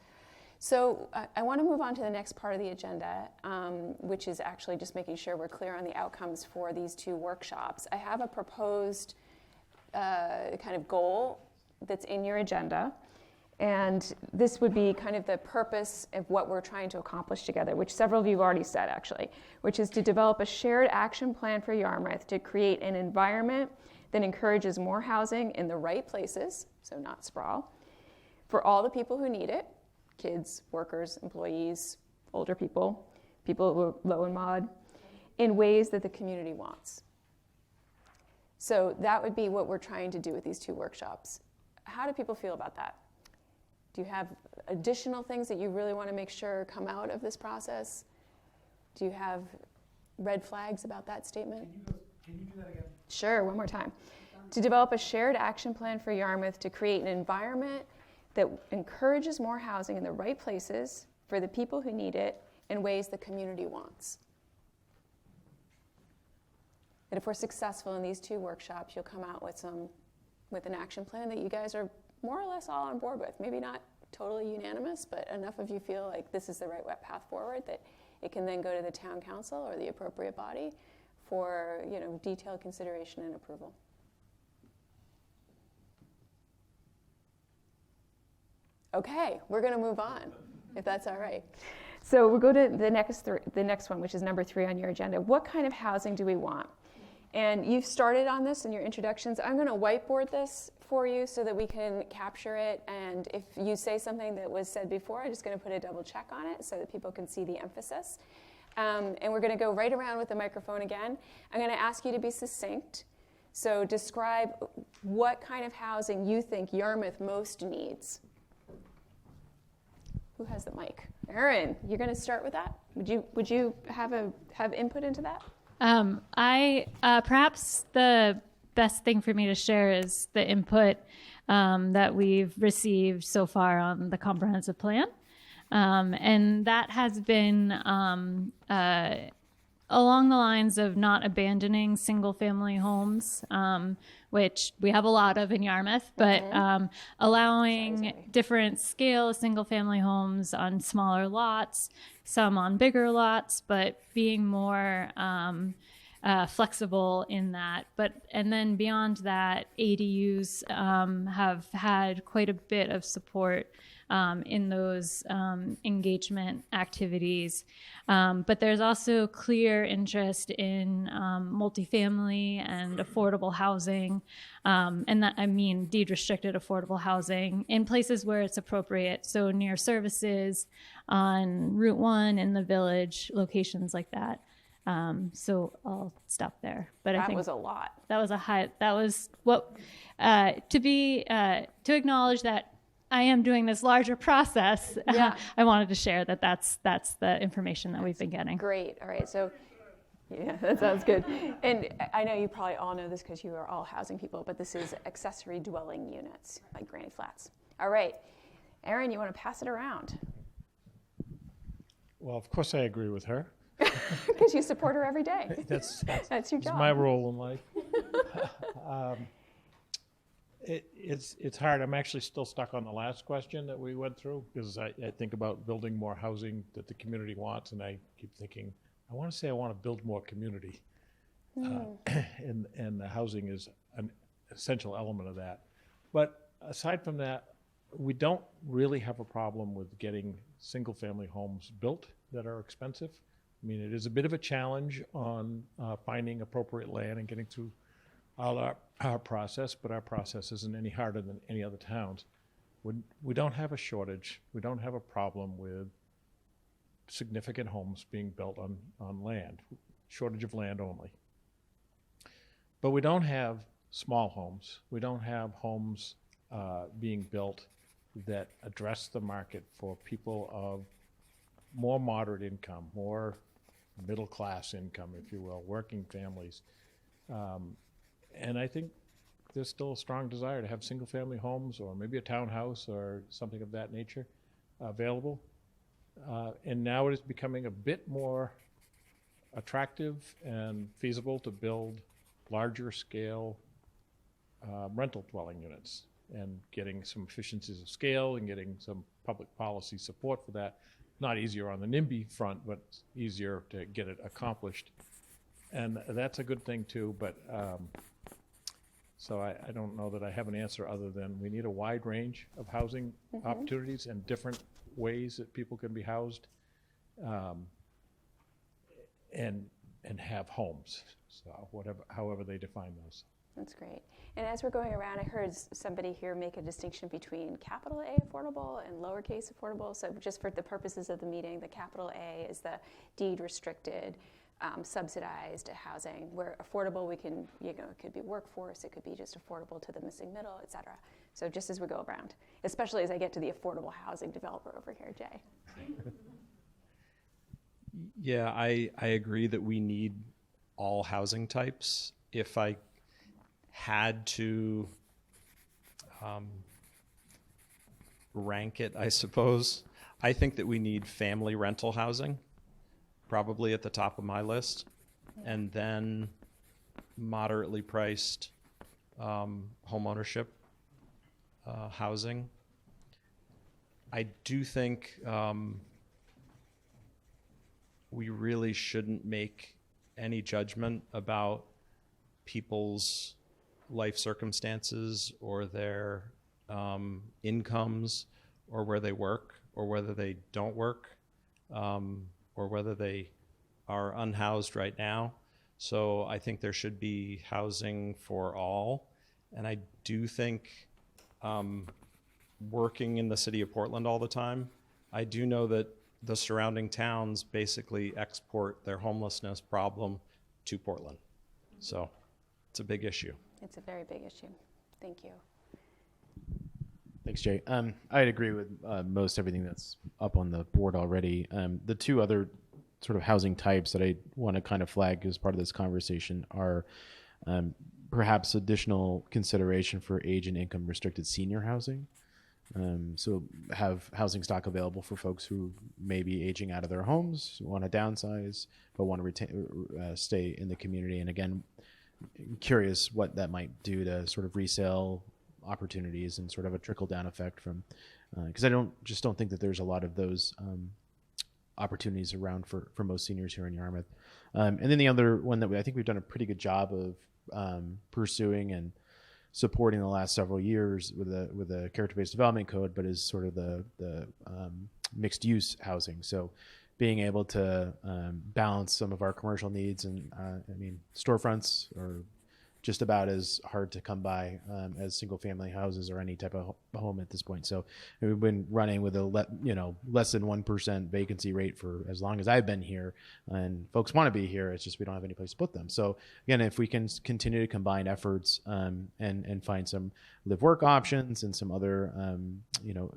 So I want to move on to the next part of the agenda, which is actually just making sure we're clear on the outcomes for these two workshops. I have a proposed kind of goal that's in your agenda. And this would be kind of the purpose of what we're trying to accomplish together, which several of you have already said, actually, which is to develop a shared action plan for Yarmouth to create an environment that encourages more housing in the right places, so not sprawl, for all the people who need it, kids, workers, employees, older people, people who are low and mod, in ways that the community wants. So that would be what we're trying to do with these two workshops. How do people feel about that? Do you have additional things that you really want to make sure come out of this process? Do you have red flags about that statement? Can you do that again? Sure, one more time. To develop a shared action plan for Yarmouth to create an environment that encourages more housing in the right places for the people who need it in ways the community wants. And if we're successful in these two workshops, you'll come out with an action plan that you guys are more or less all on board with. Maybe not totally unanimous, but enough of you feel like this is the right path forward that it can then go to the town council or the appropriate body for detailed consideration and approval. Okay, we're going to move on, if that's all right. So we'll go to the next one, which is number 3 on your agenda. What kind of housing do we want? And you've started on this in your introductions. I'm going to whiteboard this for you so that we can capture it. And if you say something that was said before, I'm just going to put a double check on it so that people can see the emphasis. And we're going to go right around with the microphone again. I'm going to ask you to be succinct. So describe what kind of housing you think Yarmouth most needs. Who has the mic? Erin, you're going to start with that? Would you have input into that? Perhaps the best thing for me to share is the input that we've received so far on the comprehensive plan. And that has been along the lines of not abandoning single-family homes, which we have a lot of in Yarmouth, but allowing different scale single-family homes on smaller lots, some on bigger lots, but being more flexible in that. And then beyond that, ADUs have had quite a bit of support in those engagement activities. But there's also clear interest in multifamily and affordable housing, and that I mean deed-restricted affordable housing in places where it's appropriate, so near services, on Route 1, in the village, locations like that. So I'll stop there. But I think that was a lot. That was what to acknowledge that I am doing this larger process, Yeah. I wanted to share that that's the information that we've been getting. Great. All right. So, yeah, that sounds good. And I know you probably all know this because you are all housing people, but this is accessory dwelling units, like granny flats. All right. Erin, you want to pass it around? Well, of course I agree with her. Because you support her every day. That's your job. my role in life. It's hard. I'm actually still stuck on the last question that we went through because I think about building more housing that the community wants, and I keep thinking, I want to say I want to build more community. And the housing is an essential element of that. But aside from that, we don't really have a problem with getting single-family homes built that are expensive. I mean, it is a bit of a challenge on finding appropriate land and getting through all our process, but our process isn't any harder than any other towns. We don't have a shortage. We don't have a problem with significant homes being built on land, shortage of land only. But we don't have small homes. We don't have homes being built that address the market for people of more moderate income, more middle class income, if you will, working families. And I think there's still a strong desire to have single family homes or maybe a townhouse or something of that nature available. And now it is becoming a bit more attractive and feasible to build larger scale rental dwelling units, and getting some efficiencies of scale and getting some public policy support for that. Not easier on the NIMBY front, but easier to get it accomplished. And that's a good thing too, but so I don't know that I have an answer other than we need a wide range of housing opportunities and different ways that people can be housed and have homes, so however they define those. That's great. And as we're going around, I heard somebody here make a distinction between capital A affordable and lowercase affordable. So just for the purposes of the meeting, the capital A is the deed restricted, subsidized housing, where affordable we can, it could be workforce, it could be just affordable to the missing middle, et cetera. So just as we go around, especially as I get to the affordable housing developer over here, Jay. Yeah, I agree that we need all housing types. If I had to rank it, I suppose, I think that we need family rental housing, probably at the top of my list, and then moderately priced home ownership housing. I do think we really shouldn't make any judgment about people's life circumstances or their incomes or where they work or whether they don't work or whether they are unhoused right now. So I think there should be housing for all. And I do think working in the city of Portland all the time, I do know that the surrounding towns basically export their homelessness problem to Portland. So it's a big issue. It's a very big issue. Thank you. Thanks, Jay. I'd agree with most everything that's up on the board already. The two other sort of housing types that I want to kind of flag as part of this conversation are perhaps additional consideration for age and income restricted senior housing. So have housing stock available for folks who may be aging out of their homes, want to downsize, but want to stay in the community. And again, curious what that might do to sort of resale opportunities and sort of a trickle down effect from, because I don't think that there's a lot of those opportunities around for most seniors here in Yarmouth. And then the other one that I think we've done a pretty good job of pursuing and supporting the last several years with a character-based development code, but is sort of the mixed-use housing. So being able to balance some of our commercial needs and storefronts or just about as hard to come by as single family houses or any type of home at this point. So we've been running with a less than 1% vacancy rate for as long as I've been here, and folks want to be here. It's just we don't have any place to put them. So again, if we can continue to combine efforts and find some live work options and some other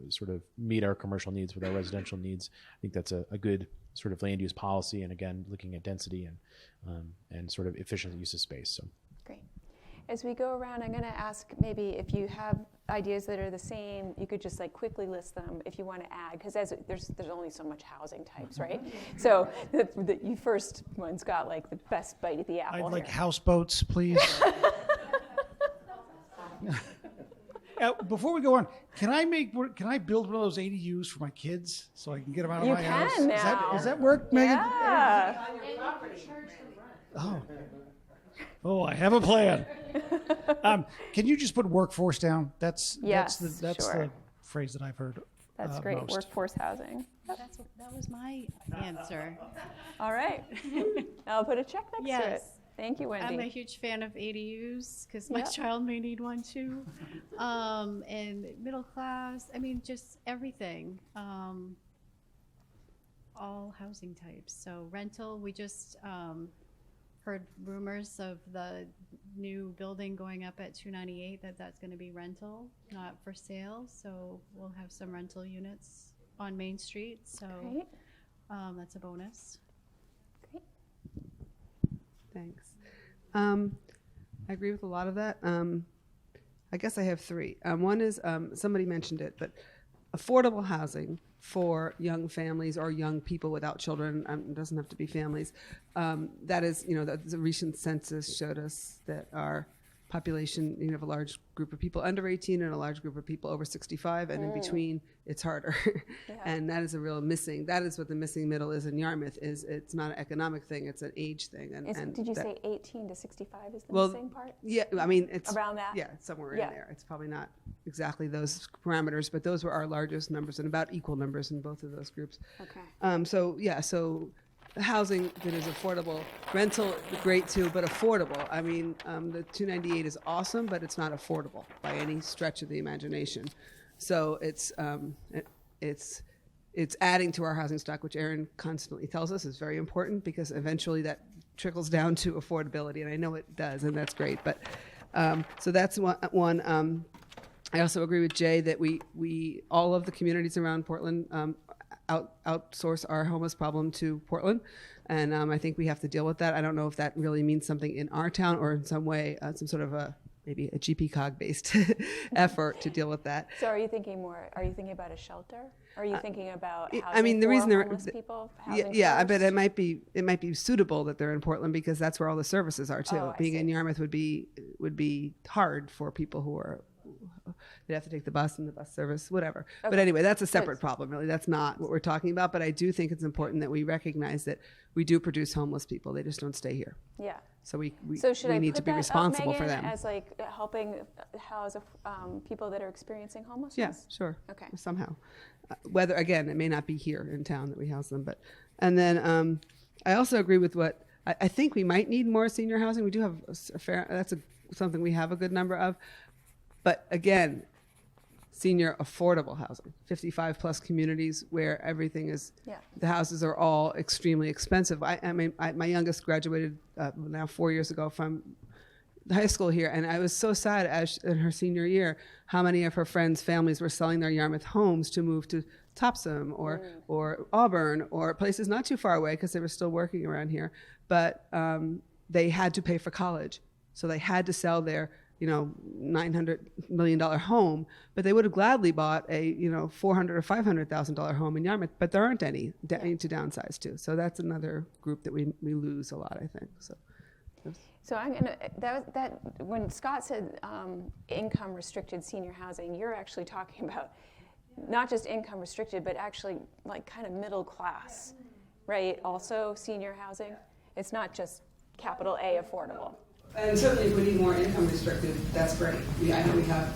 sort of meet our commercial needs with our residential needs, I think that's a good sort of land use policy. And again, looking at density and sort of efficient use of space. So great. As we go around, I'm going to ask maybe if you have ideas that are the same, you could just like quickly list them if you want to add, because there's only so much housing types, right? So the first one's got like the best bite at the apple. I'd like houseboats, please. Before we go on, can I build one of those ADUs for my kids so I can get them out of my house? You can now. Does that work, Megan? Yeah. Oh, I have a plan. Can you just put workforce down? That's the phrase that I've heard. That's great. Most. Workforce housing. That was my answer. All right. I'll put a check next to it. Thank you, Wendy. I'm a huge fan of ADUs because my child may need one too. And middle class, I mean, just everything. All housing types. So rental, we just heard rumors of the new building going up at 298 that's going to be rental, not for sale. So we'll have some rental units on Main Street. So that's a bonus. Great. Thanks. I agree with a lot of that. I guess I have three. One is, somebody mentioned it, but affordable housing for young families or young people without children, it doesn't have to be families. That is, the recent census showed us that our population, you have a large group of people under 18 and a large group of people over 65, and in between, it's harder. And that is a real missing. That is what the missing middle is in Yarmouth. It's not an economic thing; it's an age thing. And did you say 18 to 65 is the missing part? Yeah, I mean it's around that. Yeah, somewhere in there. It's probably not exactly those parameters, but those were our largest numbers and about equal numbers in both of those groups. Okay. So housing that is affordable, rental great too, but affordable. I mean, the 298 is awesome, but it's not affordable by any stretch of the imagination. So it's adding to our housing stock, which Erin constantly tells us is very important because eventually that trickles down to affordability, and I know it does, and that's great. But so that's one. I also agree with Jay that we all of the communities around Portland outsource our homeless problem to Portland, and I think we have to deal with that. I don't know if that really means something in our town or in some way, some sort of maybe a GP-COG based effort to deal with that. So are you thinking about a shelter? Are you thinking about housing I mean, the for reason homeless people? Yeah, but it might be suitable that they're in Portland because that's where all the services are too. Being in Yarmouth would be hard for people who are. They'd have to take the bus and the bus service, whatever. Okay. But anyway, that's a separate problem, really. That's not what we're talking about. But I do think it's important that we recognize that we do produce homeless people. They just don't stay here. Yeah. So we need to be responsible up, Megan, for them. as like helping house people that are experiencing homelessness? Yeah, sure. Okay. Somehow. Whether, again, it may not be here in town that we house them. And then I also agree with what, I think we might need more senior housing. We do have something we have a good number of. But again, senior affordable housing, 55 plus communities where everything is, the houses are all extremely expensive. I mean, my youngest graduated now 4 years ago from high school here, and I was so sad in her senior year how many of her friends' families were selling their Yarmouth homes to move to Topsom or Auburn or places not too far away because they were still working around here. But they had to pay for college, so they had to sell their $900 million home, but they would have gladly bought a $400,000 or $500,000 home in Yarmouth, but there aren't any to downsize to. So that's another group that we lose a lot, I think. So I'm gonna that when Scott said income restricted senior housing, you're actually talking about not just income restricted, but actually like kind of middle class, right? Also senior housing. It's not just capital A affordable. And certainly if we need more income restricted, that's great. I know we have,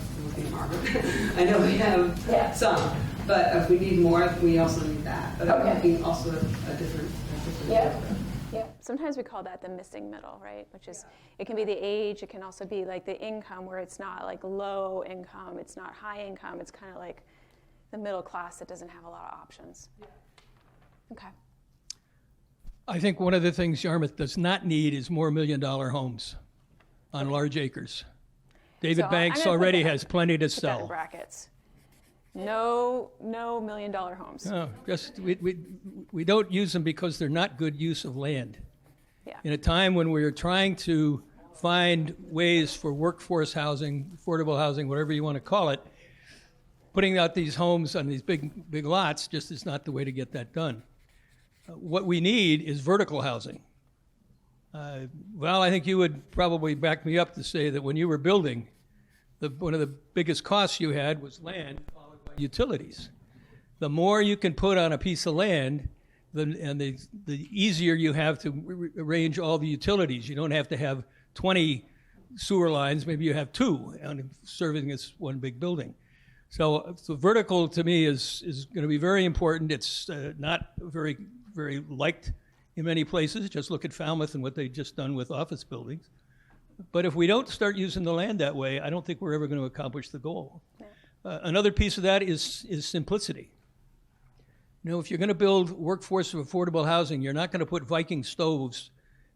I know we have some, but if we need more, we also need that. But I'm looking also a different. Yeah. sometimes we call that the missing middle, right? Which is, it can be the age, it can also be like the income where it's not like low income, it's not high income, it's kind of like the middle class that doesn't have a lot of options. Okay. I think one of the things Yarmouth does not need is more million-dollar homes on large acres. David So Banks I'm gonna already put that- has plenty to put that in sell. brackets. No $1 million homes. No, just we don't use them because they're not good use of land. Yeah. In a time when we're trying to find ways for workforce housing, affordable housing, whatever you want to call it, putting out these homes on these big lots just is not the way to get that done. What we need is vertical housing. Well, I think you would probably back me up to say that when you were building, one of the biggest costs you had was land followed by utilities. The more you can put on a piece of land, the easier you have to arrange all the utilities. You don't have to have 20 sewer lines, maybe you have 2 serving this one big building. So vertical to me is going to be very important. It's not very liked in many places. Just look at Falmouth and what they've just done with office buildings. But if we don't start using the land that way, I don't think we're ever going to accomplish the goal. Another piece of that is simplicity. You know, if you're going to build workforce of affordable housing, you're not going to put Viking stoves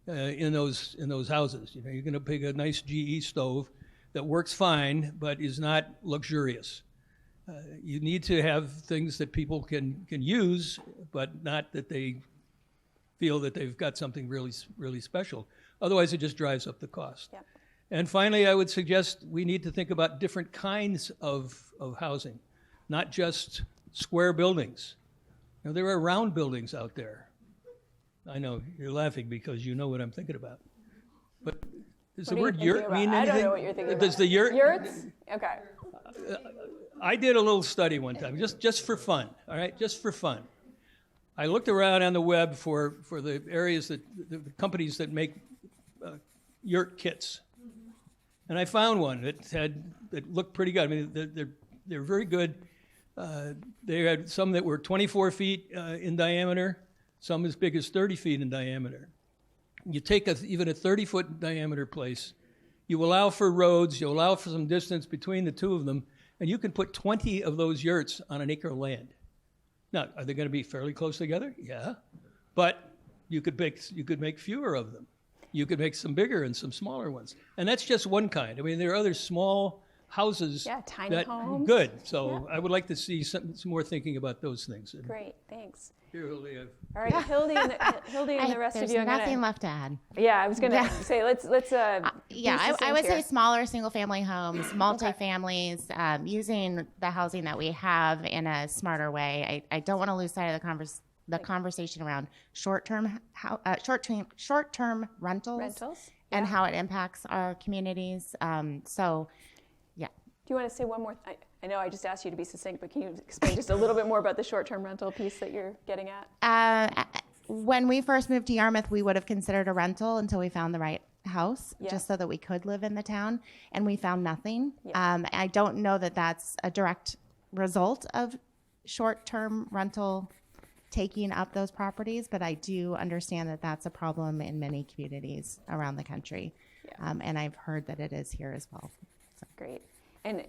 in those houses. You know, you're going to pick a nice GE stove that works fine but is not luxurious. You need to have things that people can use, but not that they feel that they've got something really special. Otherwise, it just drives up the cost. Yep. And finally, I would suggest we need to think about different kinds of housing, not just square buildings. You know, there are round buildings out there. I know you're laughing because you know what I'm thinking about. But does the word yurt mean anything? I don't know what you're thinking about. Does the yurt? Yurts? Okay. I did a little study one time, just for fun, all right, just for fun. I looked around on the web for the areas the companies that make yurt kits, and I found one that looked pretty good. I mean, they're very good. They had some that were 24 feet in diameter, some as big as 30 feet in diameter. You take even a 30-foot diameter place, you allow for roads, you allow for some distance between the two of them, and you can put 20 of those yurts on an acre of land. Now, are they going to be fairly close together? Yeah. But you could make fewer of them. You could make some bigger and some smaller ones. And that's just one kind. I mean, there are other small houses. Yeah, tiny homes. Good. So I would like to see some more thinking about those things. Great, thanks. Here, Hildy, all right, Hildy and the rest of you. There's nothing left to add. Yeah, I was going to say, let's yeah, I would say smaller single-family homes, multifamilies, using the housing that we have in a smarter way. I don't want to lose sight of the conversation around short-term rentals and how it impacts our communities. So, yeah. Do you want to say one more? I know I just asked you to be succinct, but can you explain just a little bit more about the short-term rental piece that you're getting at? When we first moved to Yarmouth, we would have considered a rental until we found the right house, just so that we could live in the town, and we found nothing. I don't know that that's a direct result of short-term rental taking up those properties, but I do understand that that's a problem in many communities around the country, and I've heard that it is here as well. So. Great. And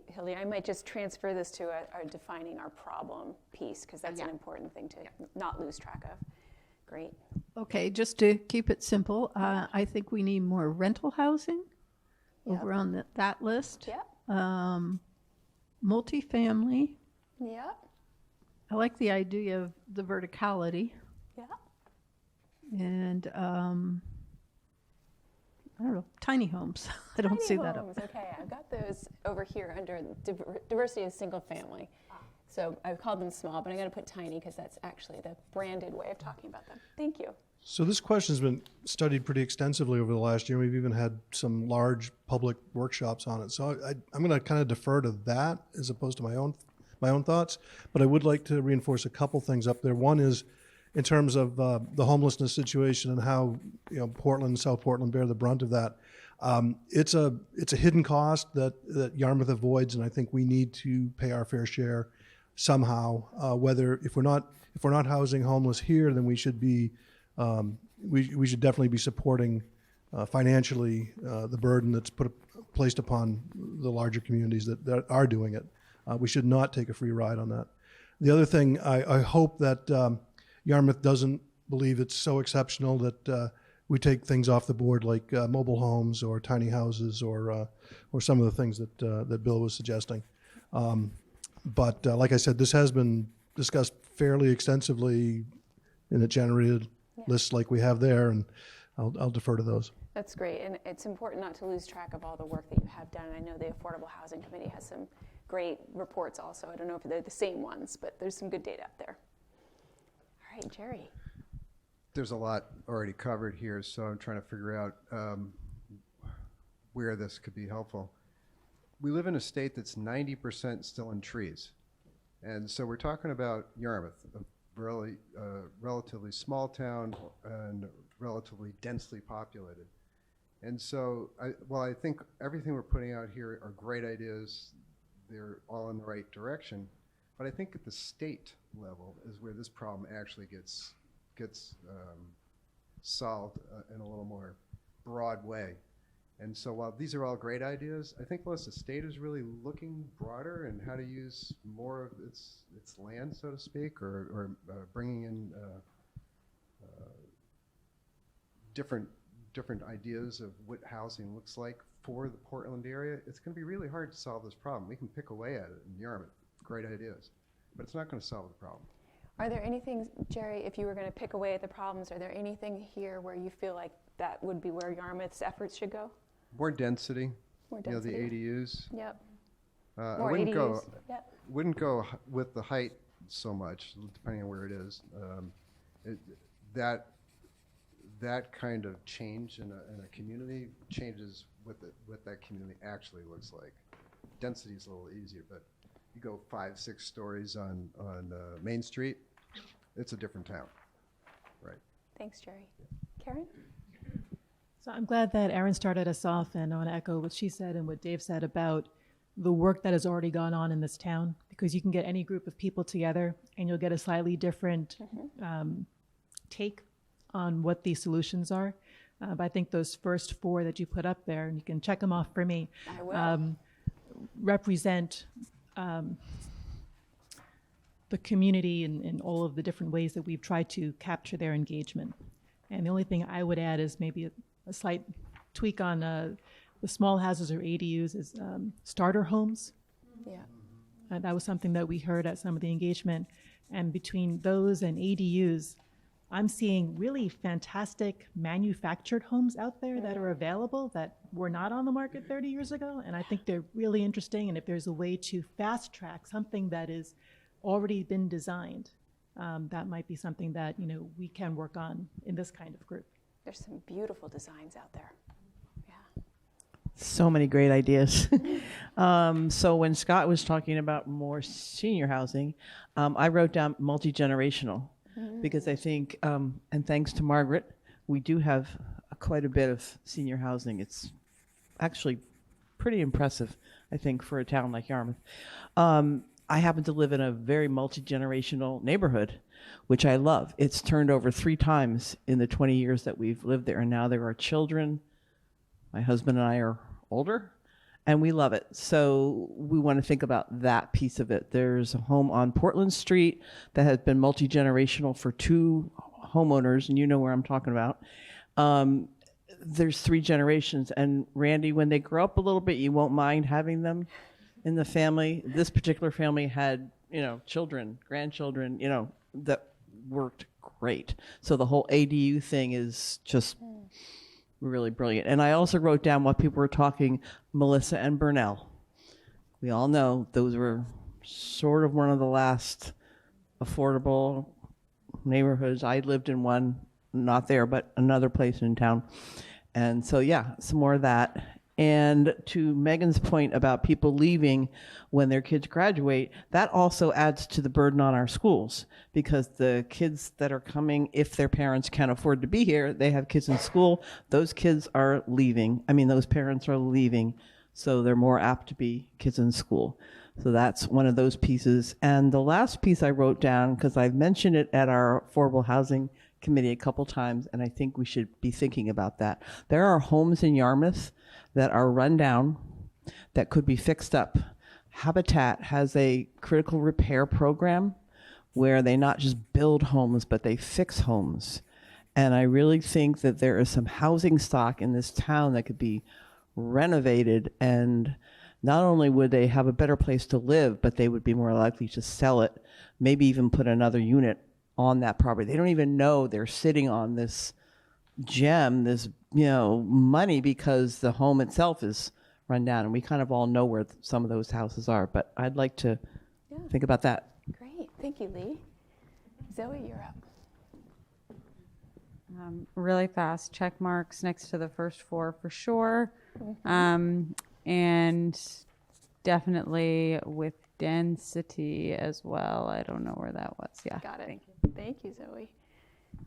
Hildy, I might just transfer this to our defining our problem piece, because that's an important thing to not lose track of. Great. Okay, just to keep it simple, I think we need more rental housing over on that list. Yep. Multifamily. Yep. I like the idea of the verticality. Yeah. And I don't know, tiny homes. I don't see that up. Okay, I've got those over here under diversity of single family. So I've called them small, but I'm going to put tiny because that's actually the branded way of talking about them. Thank you. So this question's been studied pretty extensively over the last year. We've even had some large public workshops on it. So I'm going to kind of defer to that as opposed to my own thoughts. But I would like to reinforce a couple things up there. One is in terms of the homelessness situation and how Portland, South Portland bear the brunt of that. It's a hidden cost that Yarmouth avoids, and I think we need to pay our fair share somehow. Whether if we're not housing homeless here, then we should be we should definitely be supporting financially the burden that's placed upon the larger communities that are doing it. We should not take a free ride on that. The other thing, I hope that Yarmouth doesn't believe it's so exceptional that we take things off the board like mobile homes or tiny houses or some of the things that Bill was suggesting. But like I said, this has been discussed fairly extensively in the generated lists like we have there, and I'll defer to those. That's great, and it's important not to lose track of all the work that you have done. I know the Affordable Housing Committee has some great reports also. I don't know if they're the same ones, but there's some good data out there. All right, Jerry. There's a lot already covered here, so I'm trying to figure out where this could be helpful. We live in a state that's 90% still in trees. And so we're talking about Yarmouth, a really relatively small town and relatively densely populated. And so, while I think everything we're putting out here are great ideas, they're all in the right direction, but I think at the state level is where this problem actually gets solved in a little more broad way. And so while these are all great ideas, I think Melissa, the state is really looking broader and how to use more of its land, so to speak, or bringing in different ideas of what housing looks like for the Portland area. It's going to be really hard to solve this problem. We can pick away at it in Yarmouth, great ideas, but it's not going to solve the problem. Are there anything, Jerry, if you were going to pick away at the problems, are there anything here where you feel like that would be where Yarmouth's efforts should go? More density. More density. You know, the ADUs. Yep. I wouldn't go with the height so much, depending on where it is. That kind of change in a community changes what that community actually looks like. Density is a little easier, but you go 5-6 stories on Main Street, it's a different town, right? Thanks, Jerry. Karen? So I'm glad that Erin started us off, and I want to echo what she said and what Dave said about the work that has already gone on in this town, because you can get any group of people together and you'll get a slightly different take on what these solutions are. But I think those first 4 that you put up there, and you can check them off for me, represent the community in all of the different ways that we've tried to capture their engagement. And the only thing I would add is maybe a slight tweak on the small houses or ADUs is starter homes. Yeah. That was something that we heard at some of the engagement. And between those and ADUs, I'm seeing really fantastic manufactured homes out there that are available that were not on the market 30 years ago. And I think they're really interesting. And if there's a way to fast track something that is already been designed, that might be something that we can work on in this kind of group. There's some beautiful designs out there. Yeah. So many great ideas. So when Scott was talking about more senior housing, I wrote down multi-generational because I think, and thanks to Margaret, we do have quite a bit of senior housing. It's actually pretty impressive, I think, for a town like Yarmouth. I happen to live in a very multi-generational neighborhood, which I love. It's turned over 3 times in the 20 years that we've lived there, and now there are children. My husband and I are older, and we love it. So we want to think about that piece of it. There's a home on Portland Street that has been multi-generational for 2 homeowners, and you know where I'm talking about. There's 3 generations, and Randy, when they grow up a little bit, you won't mind having them in the family. This particular family had, children, grandchildren, that worked great. So the whole ADU thing is just really brilliant. And I also wrote down what people were talking, Melissa and Burnell. We all know those were sort of one of the last affordable neighborhoods. I lived in one, not there, but another place in town. And so, yeah, some more of that. And to Megan's point about people leaving when their kids graduate, that also adds to the burden on our schools, because the kids that are coming, if their parents can't afford to be here, they have kids in school, those kids are leaving. Those parents are leaving, so they're more apt to be kids in school. So that's one of those pieces. And the last piece I wrote down, because I've mentioned it at our Affordable Housing committee a couple times, and I think we should be thinking about that. There are homes in Yarmouth that are run down that could be fixed up. Habitat has a critical repair program where they not just build homes, but they fix homes. And I really think that there is some housing stock in this town that could be renovated, and not only would they have a better place to live, but they would be more likely to sell it, maybe even put another unit on that property. They don't even know they're sitting on this gem, this, money, because the home itself is run down. And we kind of all know where some of those houses are, but I'd like to think about that. Great. Thank you, Lee. Zoe, you're up. Really fast check marks next to the first four for sure. And definitely with density as well. I don't know where that was. Yeah. Got it. Thank you, Zoe.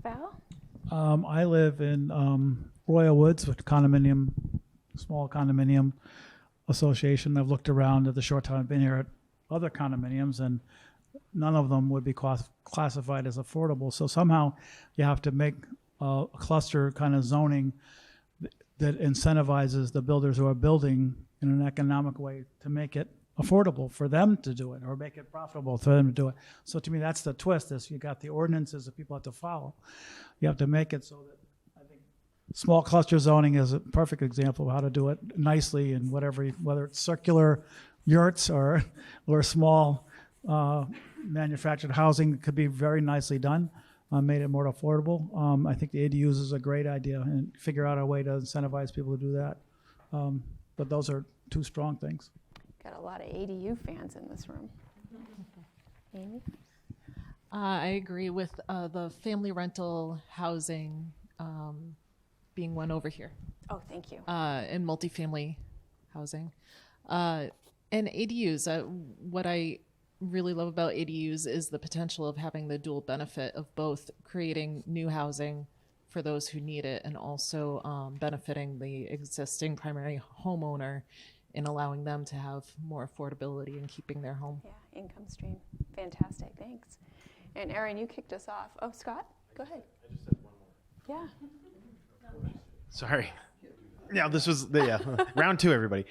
Val? I live in Royal Woods with small condominium association. I've looked around at the short time I've been here at other condominiums, and none of them would be classified as affordable. So somehow you have to make a cluster kind of zoning that incentivizes the builders who are building in an economic way to make it affordable for them to do it, or make it profitable for them to do it. So to me, that's the twist, is you got the ordinances that people have to follow. You have to make it so that, I think small cluster zoning is a perfect example of how to do it nicely, and whether it's circular yurts or small manufactured housing, could be very nicely done. Made it more affordable. I think the ADUs is a great idea, and figure out a way to incentivize people to do that. But those are two strong things. Got a lot of ADU fans in this room. Amy? I agree with the family rental housing being one over here. Oh, thank you. And multifamily housing. And ADUs, what I really love about ADUs is the potential of having the dual benefit of both creating new housing for those who need it, and also benefiting the existing primary homeowner in allowing them to have more affordability in keeping their home. Yeah, income stream. Fantastic, thanks. And Erin, you kicked us off. Oh, Scott, go ahead. I just have one more. Yeah. Sorry. Yeah, this was round two, everybody.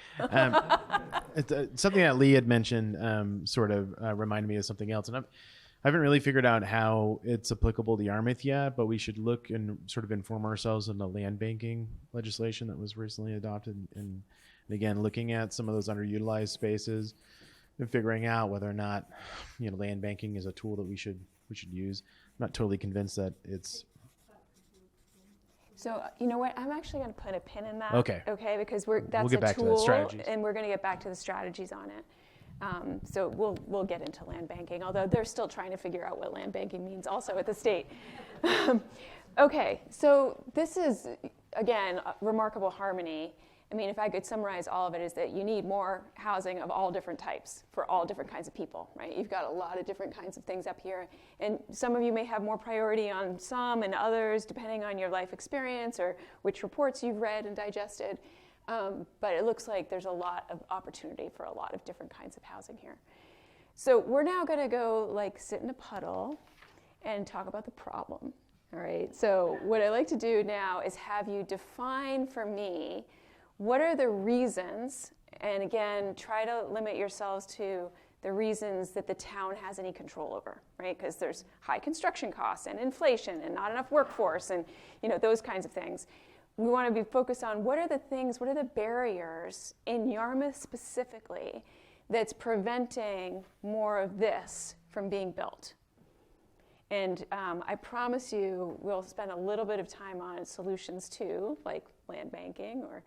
It's something that Lee had mentioned sort of reminded me of something else. And I haven't really figured out how it's applicable to Yarmouth yet, but we should look and sort of inform ourselves in the land banking legislation that was recently adopted. And again, looking at some of those underutilized spaces and figuring out whether or not, land banking is a tool that we should use. I'm not totally convinced that it's... So you know what? I'm actually going to put a pin in that. Okay. Okay, because that's we'll get a back tool, to that, strategies. And we're going to get back to the strategies on it. So we'll get into land banking, although they're still trying to figure out what land banking means also at the state. Okay, so this is, again, remarkable harmony. I mean, if I could summarize all of it, is that you need more housing of all different types for all different kinds of people, right? You've got a lot of different kinds of things up here, and some of you may have more priority on some and others, depending on your life experience or which reports you've read and digested. But it looks like there's a lot of opportunity for a lot of different kinds of housing here. So we're now going to go sit in a puddle and talk about the problem. All right. So what I like to do now is have you define for me what are the reasons, and again, try to limit yourselves to the reasons that the town has any control over, right? Because there's high construction costs and inflation and not enough workforce and those kinds of things. We want to be focused on what are the barriers in Yarmouth specifically that's preventing more of this from being built. And I promise you we'll spend a little bit of time on solutions too, like land banking or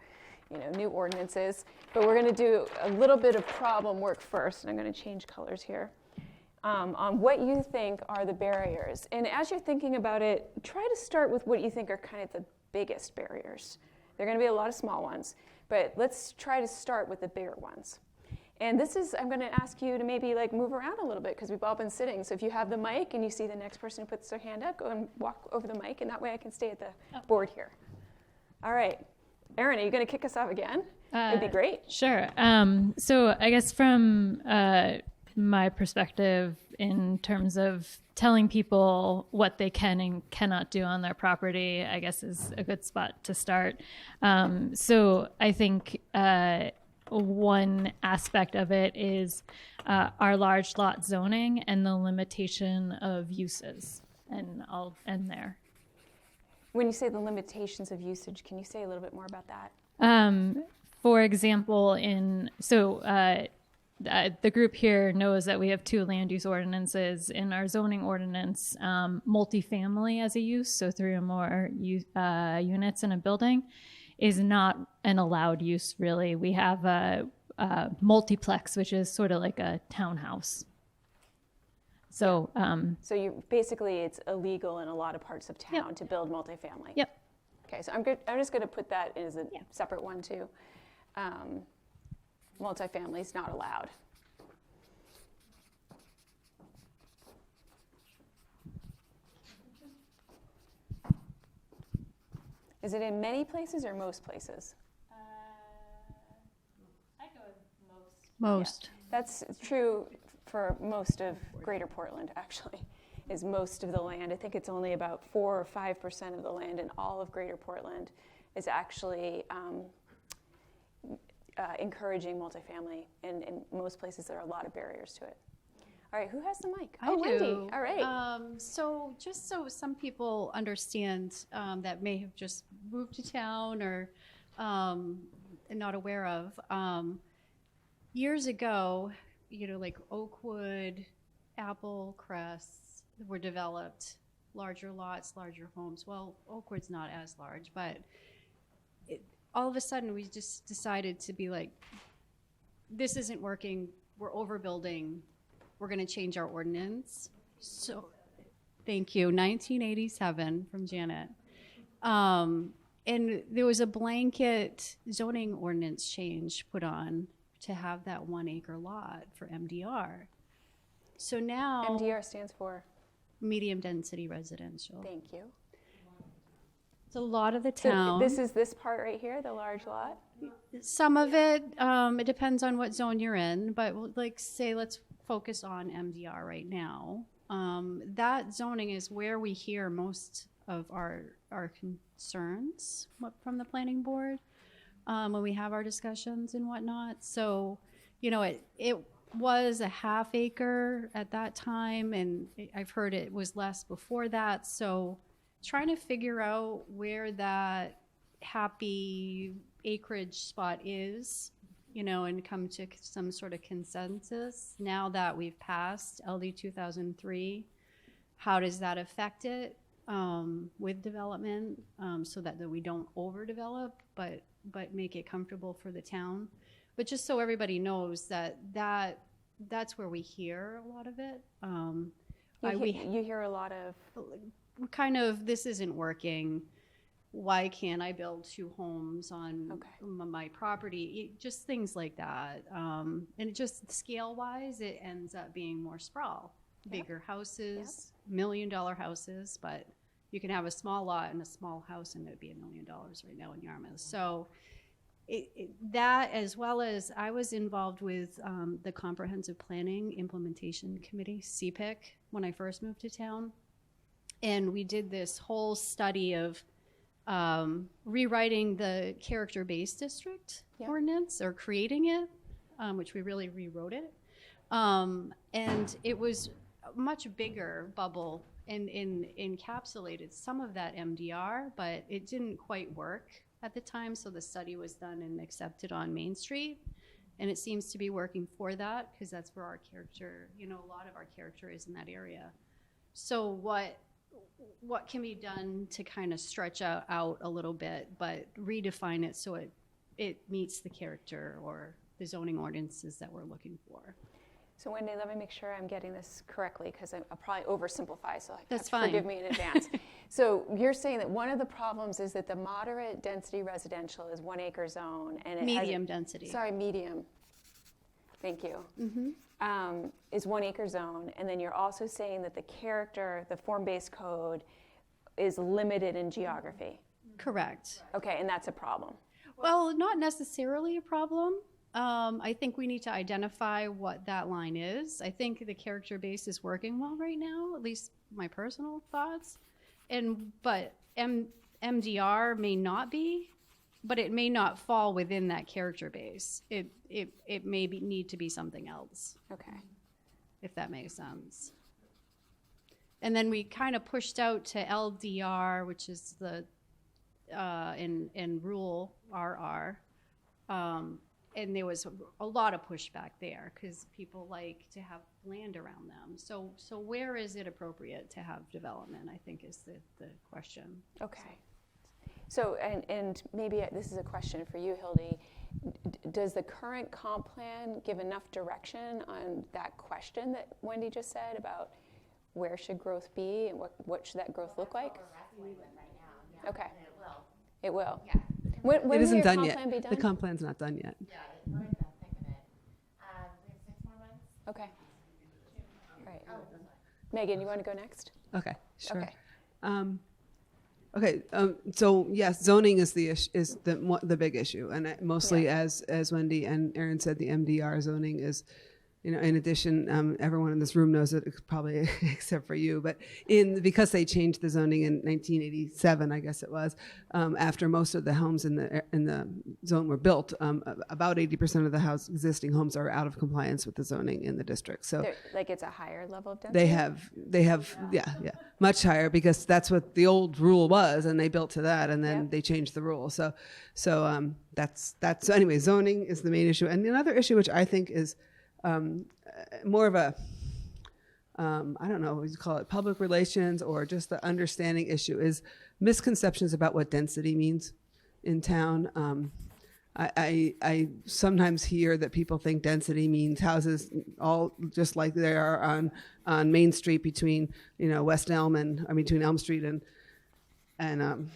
new ordinances, but we're going to do a little bit of problem work first, and I'm going to change colors here, on what you think are the barriers. And as you're thinking about it, try to start with what you think are kind of the biggest barriers. There are going to be a lot of small ones, but let's try to start with the bigger ones. And this is, I'm going to ask you to maybe move around a little bit, because we've all been sitting. So if you have the mic and you see the next person who puts their hand up, go and walk over the mic, and that way I can stay at the board here. All right. Erin, are you going to kick us off again? It'd be great. Sure. So I guess from my perspective in terms of telling people what they can and cannot do on their property, I guess, is a good spot to start. So I think one aspect of it is our large lot zoning and the limitation of uses. And I'll end there. When you say the limitations of usage, can you say a little bit more about that? For example, the group here knows that we have 2 land use ordinances. In our zoning ordinance, multifamily as a use, so 3 or more units in a building, is not an allowed use, really. We have a multiplex, which is sort of like a townhouse. So, so you basically, it's illegal in a lot of parts of town to build multifamily. Yep. Okay, so I'm just going to put that as a separate one too. Multifamily is not allowed. Is it in many places or most places? I go with Most. Yeah, that's true for most of Greater Portland, actually, is most of the land. I think it's only about 4 or 5% of the land in all of Greater Portland is actually encouraging multifamily. And in most places, there are a lot of barriers to it. All right, who has the mic? I do. Wendy. All right. So just so some people understand that may have just moved to town or not aware of, years ago, like Oakwood, Apple, Crest were developed, larger lots, larger homes. Well, Oakwood's not as large, but all of a sudden we just decided to be like, this isn't working, we're overbuilding, we're going to change our ordinance. So, thank you, 1987 from Janet. And there was a blanket zoning ordinance change put on to have that 1 acre lot for MDR. So now... MDR stands for? Medium density residential. Thank you. It's a lot of the town. So this is this part right here, the large lot? Some of it, it depends on what zone you're in, but let's focus on MDR right now. That zoning is where we hear most of our concerns from the planning board when we have our discussions and whatnot. So, it was a half acre at that time, and I've heard it was less before that. So trying to figure out where that happy acreage spot is, and come to some sort of consensus. Now that we've passed LD 2003, how does that affect it with development so that we don't overdevelop, but make it comfortable for the town? But just so everybody knows that's where we hear a lot of it. You hear a lot of... kind of, this isn't working. Why can't I build 2 homes on my property? Just things like that. And it just scale-wise, it ends up being more sprawl. Bigger houses, $1 million houses, but you can have a small lot and a small house and it would be $1 million right now in Yarmouth. So that, as well as I was involved with the Comprehensive Planning Implementation Committee, CPIC, when I first moved to town. And we did this whole study of rewriting the character-based district ordinance, or creating it, which we really rewrote it. And it was a much bigger bubble and encapsulated some of that MDR, but it didn't quite work at the time. So the study was done and accepted on Main Street. And it seems to be working for that, because that's where our character, a lot of our character is in that area. So what can be done to kind of stretch out a little bit, but redefine it so it meets the character or the zoning ordinances that we're looking for? So Wendy, let me make sure I'm getting this correctly, because I'll probably oversimplify, so that's fine. Forgive me in advance. So you're saying that one of the problems is that the moderate density residential is 1 acre zone, and it medium density. Sorry, medium. Thank you. Mm-hmm. Is 1 acre zone, and then you're also saying that the character, the form-based code, is limited in geography. Correct. Okay, and that's a problem. Well, not necessarily a problem. I think we need to identify what that line is. I think the character base is working well right now, at least my personal thoughts. But MDR may not be, but it may not fall within that character base. It may need to be something else. Okay. If that makes sense. And then we kind of pushed out to LDR, which is the in rural RR. And there was a lot of pushback there because people like to have land around them. So where is it appropriate to have development, I think is the question. Okay. So, and maybe this is a question for you, Hildy. Does the current comp plan give enough direction on that question that Wendy just said about where should growth be and what should that growth look like? Okay. It will. Yeah. When it isn't will your done comp yet. plan be done? The comp plan's not done yet. Yeah, we're in the thick of it. We have 6 more months. Okay. All right. Megan, you want to go next? Okay, sure. Okay. So yes, zoning is the big issue, and mostly as Wendy and Erin said, the MDR zoning is, in addition, everyone in this room knows it probably except for you, but because they changed the zoning in 1987, I guess it was, after most of the homes in the zone were built, about 80% of the existing homes are out of compliance with the zoning in the district. So like it's a higher level of density? They have much higher, because that's what the old rule was, and they built to that, and then they changed the rule. So anyway, zoning is the main issue. And another issue, which I think is more of a, I don't know what you call it, public relations or just the understanding issue, is misconceptions about what density means in town. I sometimes hear that people think density means houses all just like they are on Main Street between West Elm between Elm Street and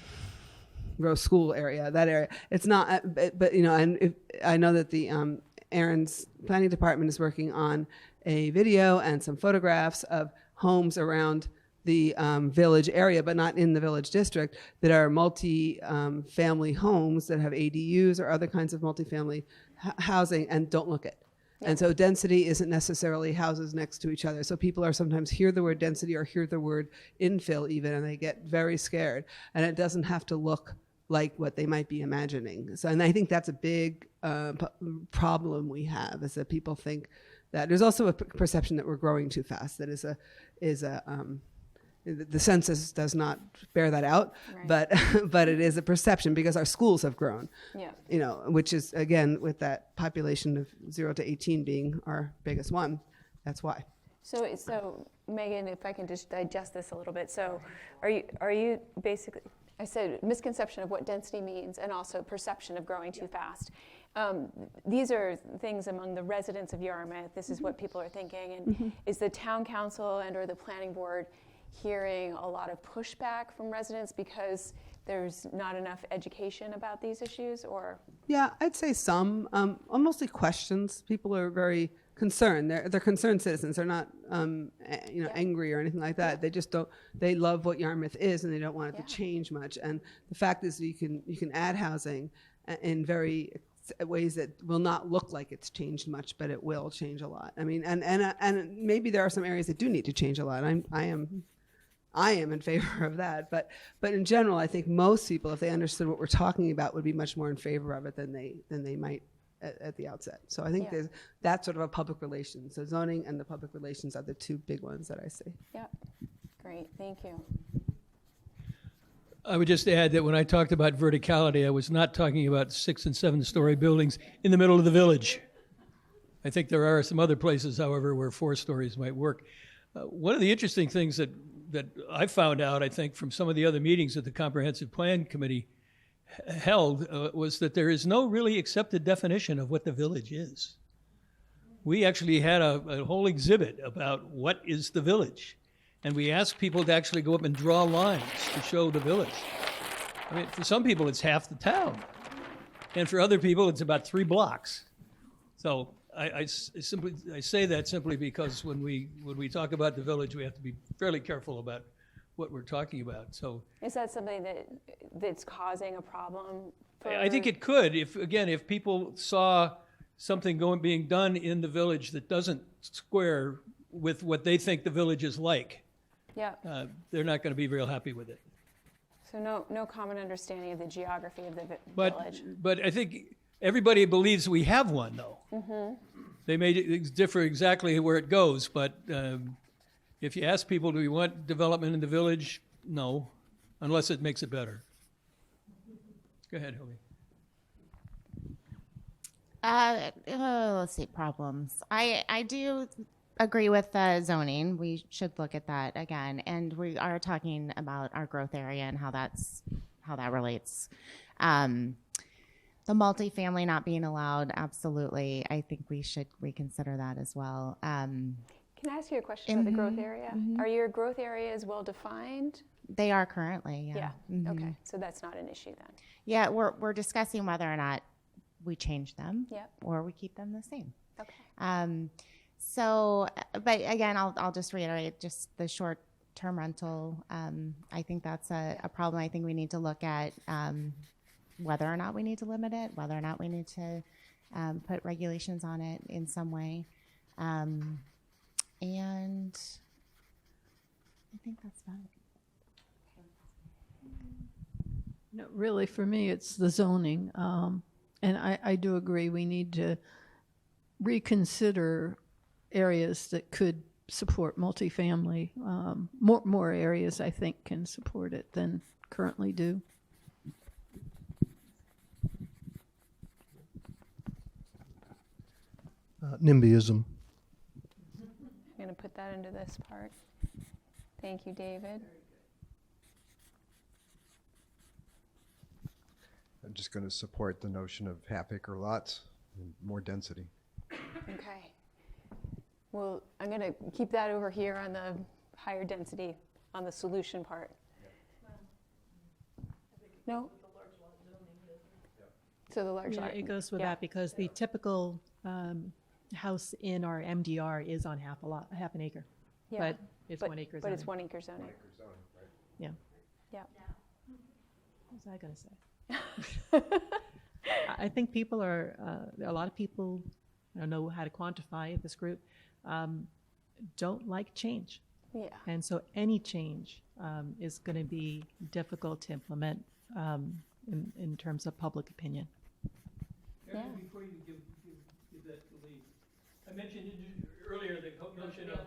Rose School area, that area. It's not, but and I know that the Erin's planning department is working on a video and some photographs of homes around the village area, but not in the village district, that are multi-family homes that have ADUs or other kinds of multifamily housing and don't look it. Yeah. And so density isn't necessarily houses next to each other. So people are sometimes hear the word density or hear the word infill even, and they get very scared. And it doesn't have to look like what they might be imagining. So, and I think that's a big problem we have, is that people think that there's also a perception that we're growing too fast. That the census does not bear that out, right. but it is a perception because our schools have grown. Yeah. Which is, again, with that population of 0 to 18 being our biggest one. That's why. So Megan, if I can just digest this a little bit. So are you basically, I said misconception of what density means and also perception of growing too fast. These are things among the residents of Yarmouth. This is what people are thinking. And is the town council and or the planning board hearing a lot of pushback from residents because there's not enough education about these issues? Or yeah, I'd say some, mostly questions. People are very concerned. They're concerned citizens. They're not angry or anything like that. They just don't. They love what Yarmouth is, and they don't want it to change much. And the fact is, you can add housing in very ways that will not look like it's changed much, but it will change a lot. I mean, and maybe there are some areas that do need to change a lot. I am in favor of that, but in general, I think most people, if they understood what we're talking about, would be much more in favor of it than they might at the outset. So I think there's that sort of a public relations. So zoning and the public relations are the two big ones that I see. Yeah, great, thank you. I would just add that when I talked about verticality, I was not talking about 6- and 7-story buildings in the middle of the village. I think there are some other places, however, where 4 stories might work. One of the interesting things that I found out, I think, from some of the other meetings that the Comprehensive Plan Committee held was that there is no really accepted definition of what the village is. We actually had a whole exhibit about what is the village. And we asked people to actually go up and draw lines to show the village. I mean, for some people, it's half the town. And for other people, it's about 3 blocks. So I say that simply because when we talk about the village, we have to be fairly careful about what we're talking about. So is that something that's causing a problem? I think it could. If people saw something being done in the village that doesn't square with what they think the village is like, Yeah. they're not going to be real happy with it. So no common understanding of the geography of the village. But I think everybody believes we have one, though. Mm-hmm. They may differ exactly where it goes, but if you ask people, do we want development in the village? No, unless it makes it better. Go ahead, Hobie. Let's see, problems. I do agree with zoning. We should look at that again. And we are talking about our growth area and how that relates. The multifamily not being allowed, absolutely. I think we should reconsider that as well. Can I ask you a question about the growth area? mhm. Are your growth areas well defined? They are currently, yeah. Mhm. Okay, so that's not an issue then. Yeah, we're discussing whether or not we change them Yep. or we keep them the same. Okay. So, but again, I'll just reiterate, just the short-term rental. I think that's a problem. I think we need to look at whether or not we need to limit it, whether or not we need to put regulations on it in some way. And I think that's about it. No, really, for me, it's the zoning. And I do agree we need to reconsider areas that could support multifamily. More areas, I think, can support it than currently do. NIMBYism. I'm going to put that into this part. Thank you, David. I'm just going to support the notion of half-acre lots and more density. Okay. Well, I'm going to keep that over here on the higher density, on the solution part. No? So the large lot. It goes with Yeah. that because the typical house in our MDR is on half an acre. Yeah. But it's 1 acre But zoning. it's 1 acre zoning. Yeah. Yeah. What was I going to say? I think people are, a lot of people, I don't know how to quantify this group, don't like change. Yeah. And so any change is going to be difficult to implement in terms of public opinion. Yeah. Before you give that to Lee, I mentioned earlier the notion of...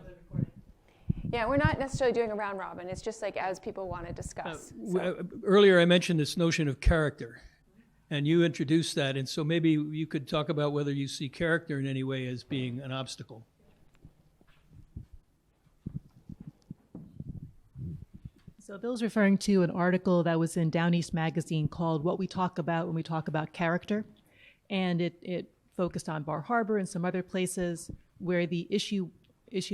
Yeah, we're not necessarily doing a round robin. It's just like as people want to discuss. Earlier I mentioned this notion of character, and you introduced that, and so maybe you could talk about whether you see character in any way as being an obstacle. So Bill's referring to an article that was in Down East Magazine called What We Talk About When We Talk About Character. And it focused on Bar Harbor and some other places where the issue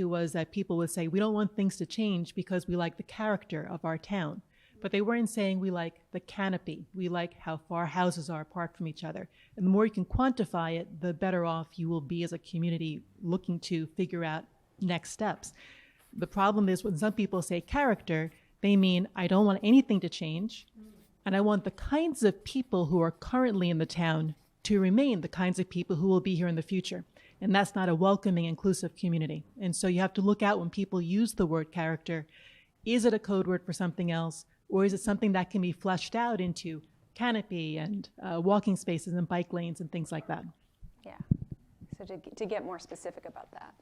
was that people would say, we don't want things to change because we like the character of our town. But they weren't saying we like the canopy. We like how far houses are apart from each other. And the more you can quantify it, the better off you will be as a community looking to figure out next steps. The problem is when some people say character, they mean I don't want anything to change, and I want the kinds of people who are currently in the town to remain the kinds of people who will be here in the future. And that's not a welcoming, inclusive community. And so you have to look out when people use the word character. Is it a code word for something else, or is it something that can be fleshed out into canopy and walking spaces and bike lanes and things like that? Yeah, so to get more specific about that.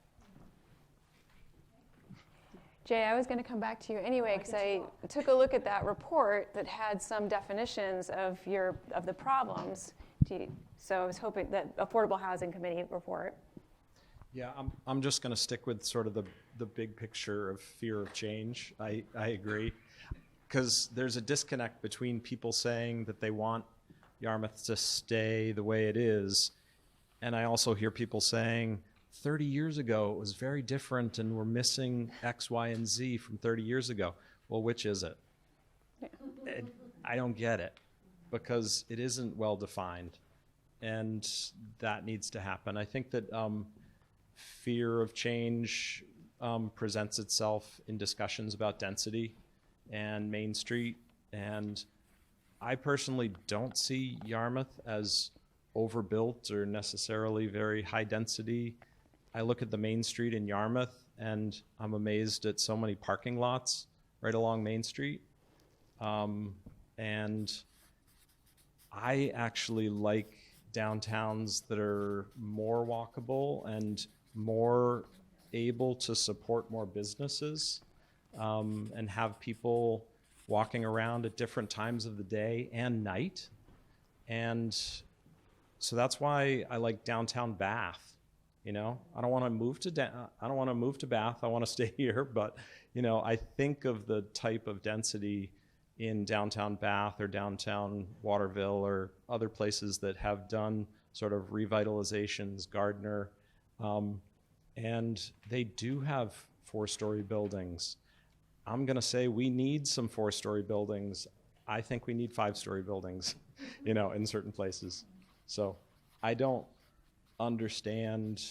Jay, I was going to come back to you anyway because I took a look at that report that had some definitions of the problems. So I was hoping that Affordable Housing Committee report. Yeah, I'm just going to stick with sort of the big picture of fear of change. I agree. Because there's a disconnect between people saying that they want Yarmouth to stay the way it is, and I also hear people saying 30 years ago it was very different and we're missing X, Y, and Z from 30 years ago. Well, which is it? Yeah. I don't get it because it isn't well defined, and that needs to happen. I think that fear of change presents itself in discussions about density and Main Street, and I personally don't see Yarmouth as overbuilt or necessarily very high density. I look at the Main Street in Yarmouth, and I'm amazed at so many parking lots right along Main Street. And I actually like downtowns that are more walkable and more able to support more businesses, and have people walking around at different times of the day and night. And so that's why I like downtown Bath. You know, I don't want to move to Bath. I want to stay here, but you know, I think of the type of density in downtown Bath or downtown Waterville or other places that have done sort of revitalizations, Gardner, and they do have 4-story buildings. I'm going to say we need some 4-story buildings. I think we need 5-story buildings, you know, in certain places. So I don't understand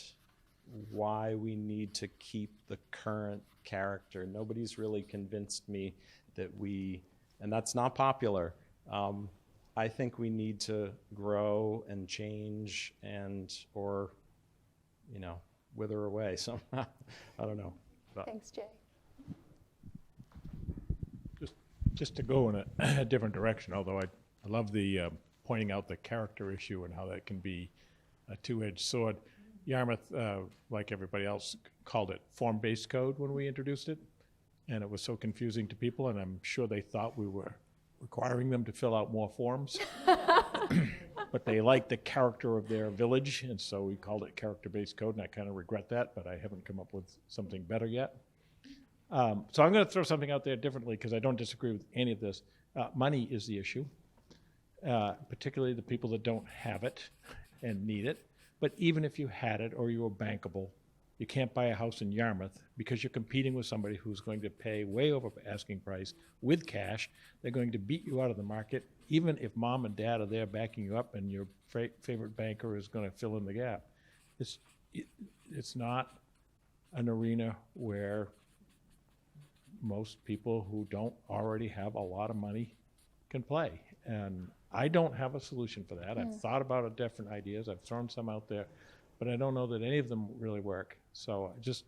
why we need to keep the current character. Nobody's really convinced me that and that's not popular. I think we need to grow and change or, you know, wither away somehow. I don't know. But. Thanks, Jay. Just to go in a different direction, although I love the pointing out the character issue and how that can be a two-edged sword. Yarmouth, like everybody else, called it form-based code when we introduced it, and it was so confusing to people, and I'm sure they thought we were requiring them to fill out more forms. But they liked the character of their village, and so we called it character-based code, and I kind of regret that, but I haven't come up with something better yet. So I'm going to throw something out there differently because I don't disagree with any of this. Money is the issue, particularly the people that don't have it and need it. But even if you had it or you were bankable, you can't buy a house in Yarmouth because you're competing with somebody who's going to pay way over asking price with cash. They're going to beat you out of the market, even if mom and dad are there backing you up and your favorite banker is going to fill in the gap. It's not an arena where most people who don't already have a lot of money can play. And I don't have a solution for that. I've thought about different ideas. I've thrown some out there, but I don't know that any of them really work. So I just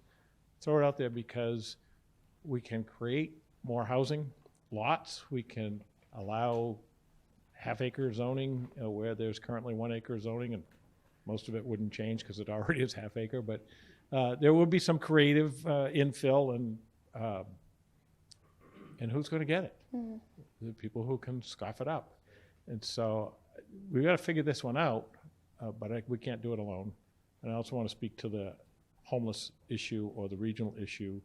throw it out there because we can create more housing lots. We can allow half-acre zoning where there's currently 1-acre zoning, and most of it wouldn't change because it already is half-acre. But there will be some creative infill, and who's going to get it? The people who can scoff it up. And so we've got to figure this one out, but we can't do it alone. And I also want to speak to the homeless issue or the regional issue.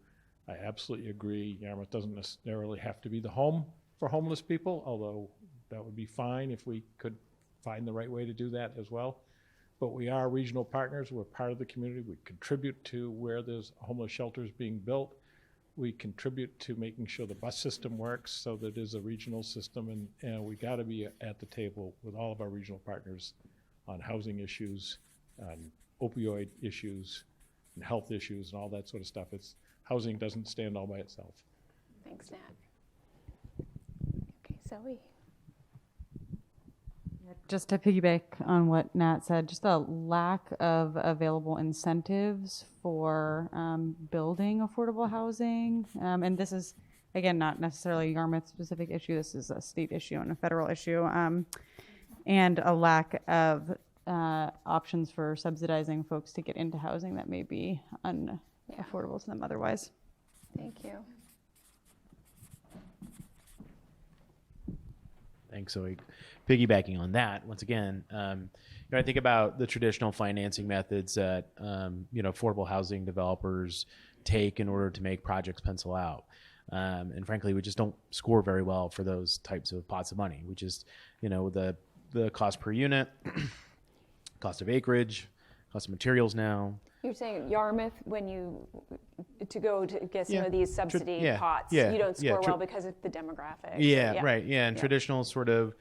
I absolutely agree. Yarmouth doesn't necessarily have to be the home for homeless people, although that would be fine if we could find the right way to do that as well. But we are regional partners. We're part of the community. We contribute to where there's homeless shelters being built. We contribute to making sure the bus system works so that it is a regional system, and we got to be at the table with all of our regional partners on housing issues, on opioid issues, and health issues, and all that sort of stuff. Housing doesn't stand all by itself. Thanks, Nat. Okay, Zoe. Just to piggyback on what Nat said, just a lack of available incentives for building affordable housing. And this is, again, not necessarily a Yarmouth-specific issue. This is a state issue and a federal issue. And a lack of options for subsidizing folks to get into housing that may be unaffordable to them otherwise. Thank you. Thanks. So piggybacking on that, once again, I think about the traditional financing methods that affordable housing developers take in order to make projects pencil out. And frankly, we just don't score very well for those types of pots of money. We just, the cost per unit, cost of acreage, cost of materials now. You're saying Yarmouth, to go to get some of these subsidy pots, you don't score well because of the demographics. Yeah, right. Yeah, and traditional sort of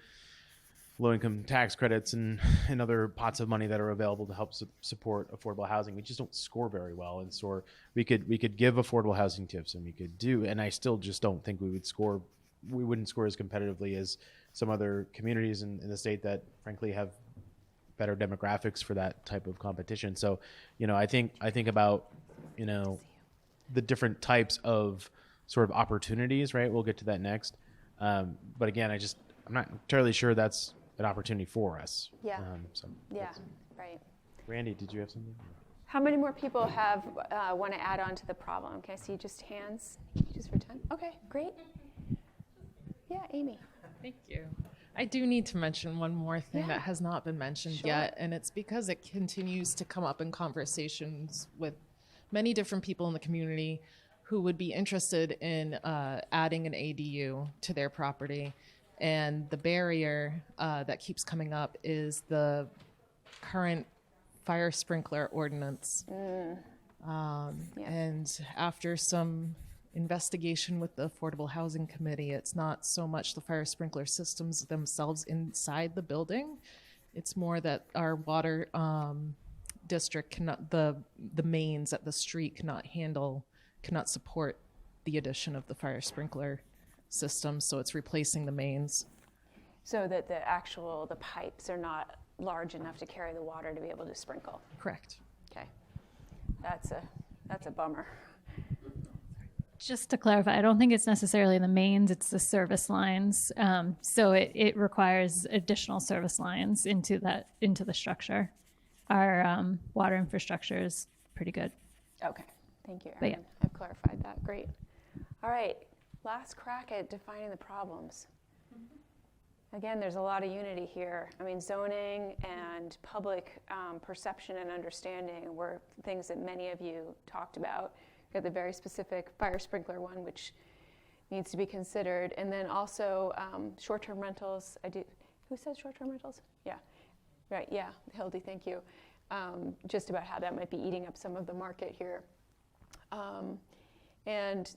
low-income tax credits and other pots of money that are available to help support affordable housing, we just don't score very well. And so we could give affordable housing tips, and we could do, and I still just don't think we wouldn't score as competitively as some other communities in the state that frankly have better demographics for that type of competition. So, I think about, the different types of sort of opportunities, right? We'll get to that next. But again, I'm not entirely sure that's an opportunity for us. Yeah. So Yeah, right. Randy, did you have something? How many more people want to add on to the problem? Can I see just hands? Just for time? Okay, great. Yeah, Amy. Thank you. I do need to mention one more thing that has not been mentioned yet, and it's because it continues to come up in conversations with many different people in the community who would be interested in adding an ADU to their property. And the barrier that keeps coming up is the current fire sprinkler ordinance. And after some investigation with the Affordable Housing Committee, it's not so much the fire sprinkler systems themselves inside the building. It's more that our water district cannot, the mains at the street cannot support the addition of the fire sprinkler system, so it's replacing the mains. So that the pipes are not large enough to carry the water to be able to sprinkle. Correct. Okay. That's a bummer. Just to clarify, I don't think it's necessarily the mains, it's the service lines. So it requires additional service lines into the structure. Our water infrastructure is pretty good. Okay, thank you, Erin. I've clarified that. Great. All right, last crack at defining the problems. Again, there's a lot of unity here. I mean, zoning and public perception and understanding were things that many of you talked about. You got the very specific fire sprinkler one, which needs to be considered. And then also short-term rentals. Who said short-term rentals? Yeah, right, yeah, Hildy, thank you. Just about how that might be eating up some of the market here. And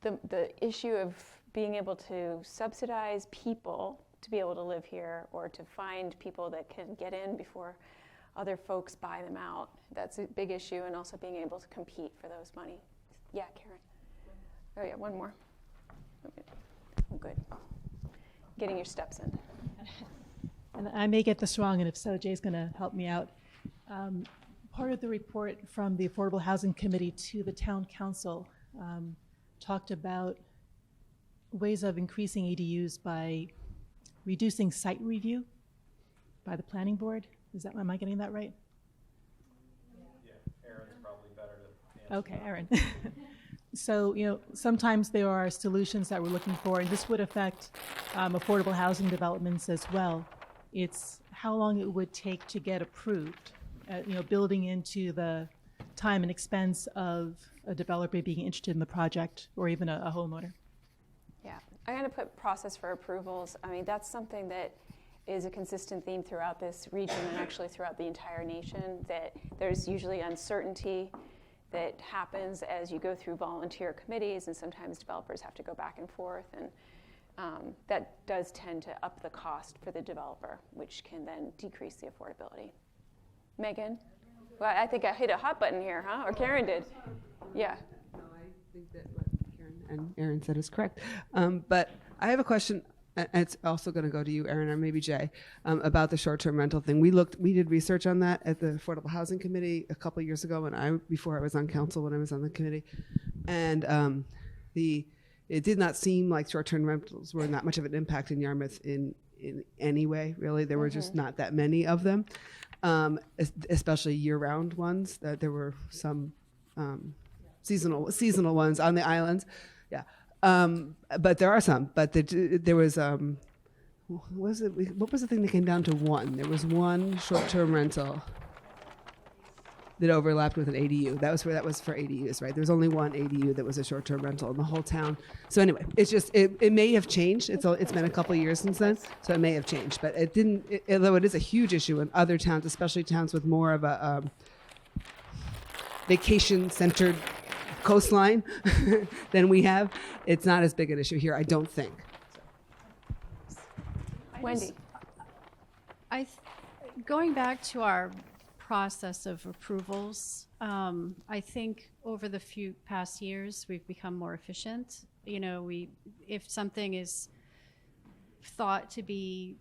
the issue of being able to subsidize people to be able to live here, or to find people that can get in before other folks buy them out. That's a big issue, and also being able to compete for those money. Yeah, Karen. Oh yeah, one more. Okay. Oh, good. Getting your steps in. And I may get this wrong, and if so, Jay's going to help me out. Part of the report from the Affordable Housing Committee to the Town Council talked about ways of increasing ADUs by reducing site review by the planning board. Am I getting that right? Yeah, Erin's probably better to answer. Okay, Erin. So, sometimes there are solutions that we're looking for, and this would affect affordable housing developments as well. It's how long it would take to get approved, building into the time and expense of a developer being interested in the project, or even a homeowner. Yeah, I'm going to put process for approvals. I mean, that's something that is a consistent theme throughout this region and actually throughout the entire nation, that there's usually uncertainty that happens as you go through volunteer committees, and sometimes developers have to go back and forth, and that does tend to up the cost for the developer, which can then decrease the affordability. Megan? Well, I think I hit a hot button here, huh? Or Karen did. Yeah. No, I think that what Karen and Erin said is correct. But I have a question. It's also going to go to you, Erin, or maybe Jay, about the short-term rental thing. We did research on that at the Affordable Housing Committee a couple years ago before I was on council, when I was on the committee. And it did not seem like short-term rentals were that much of an impact in Yarmouth in any way, really. There were just not that many of them, especially year-round ones. That there were some seasonal ones on the islands. Yeah. But there are some. But there was what was the thing that came down to one? There was one short-term rental that overlapped with an ADU. That was for ADUs, right? There was only one ADU that was a short-term rental in the whole town. So anyway, it's just it may have changed. It's been a couple of years since then, so it may have changed. But it didn't. Although it is a huge issue in other towns, especially towns with more of a vacation-centered coastline than we have, it's not as big an issue here, I don't think. Wendy. Going back to our process of approvals, I think over the few past years we've become more efficient. If something is thought to be,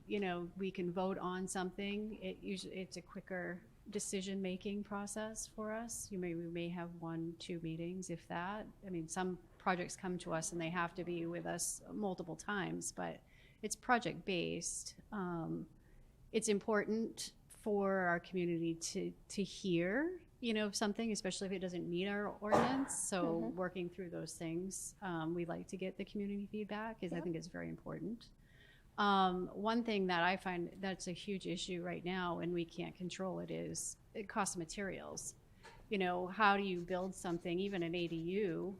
we can vote on something, it's a quicker decision-making process for us. We may have 1-2 meetings, if that. I mean, some projects come to us and they have to be with us multiple times, but it's project-based. It's important for our community to hear, something, especially if it doesn't meet our ordinance. So working through those things, we like to get the community feedback, I think is very important. One thing that I find that's a huge issue right now, and we can't control it, is it costs materials. How do you build something, even an ADU,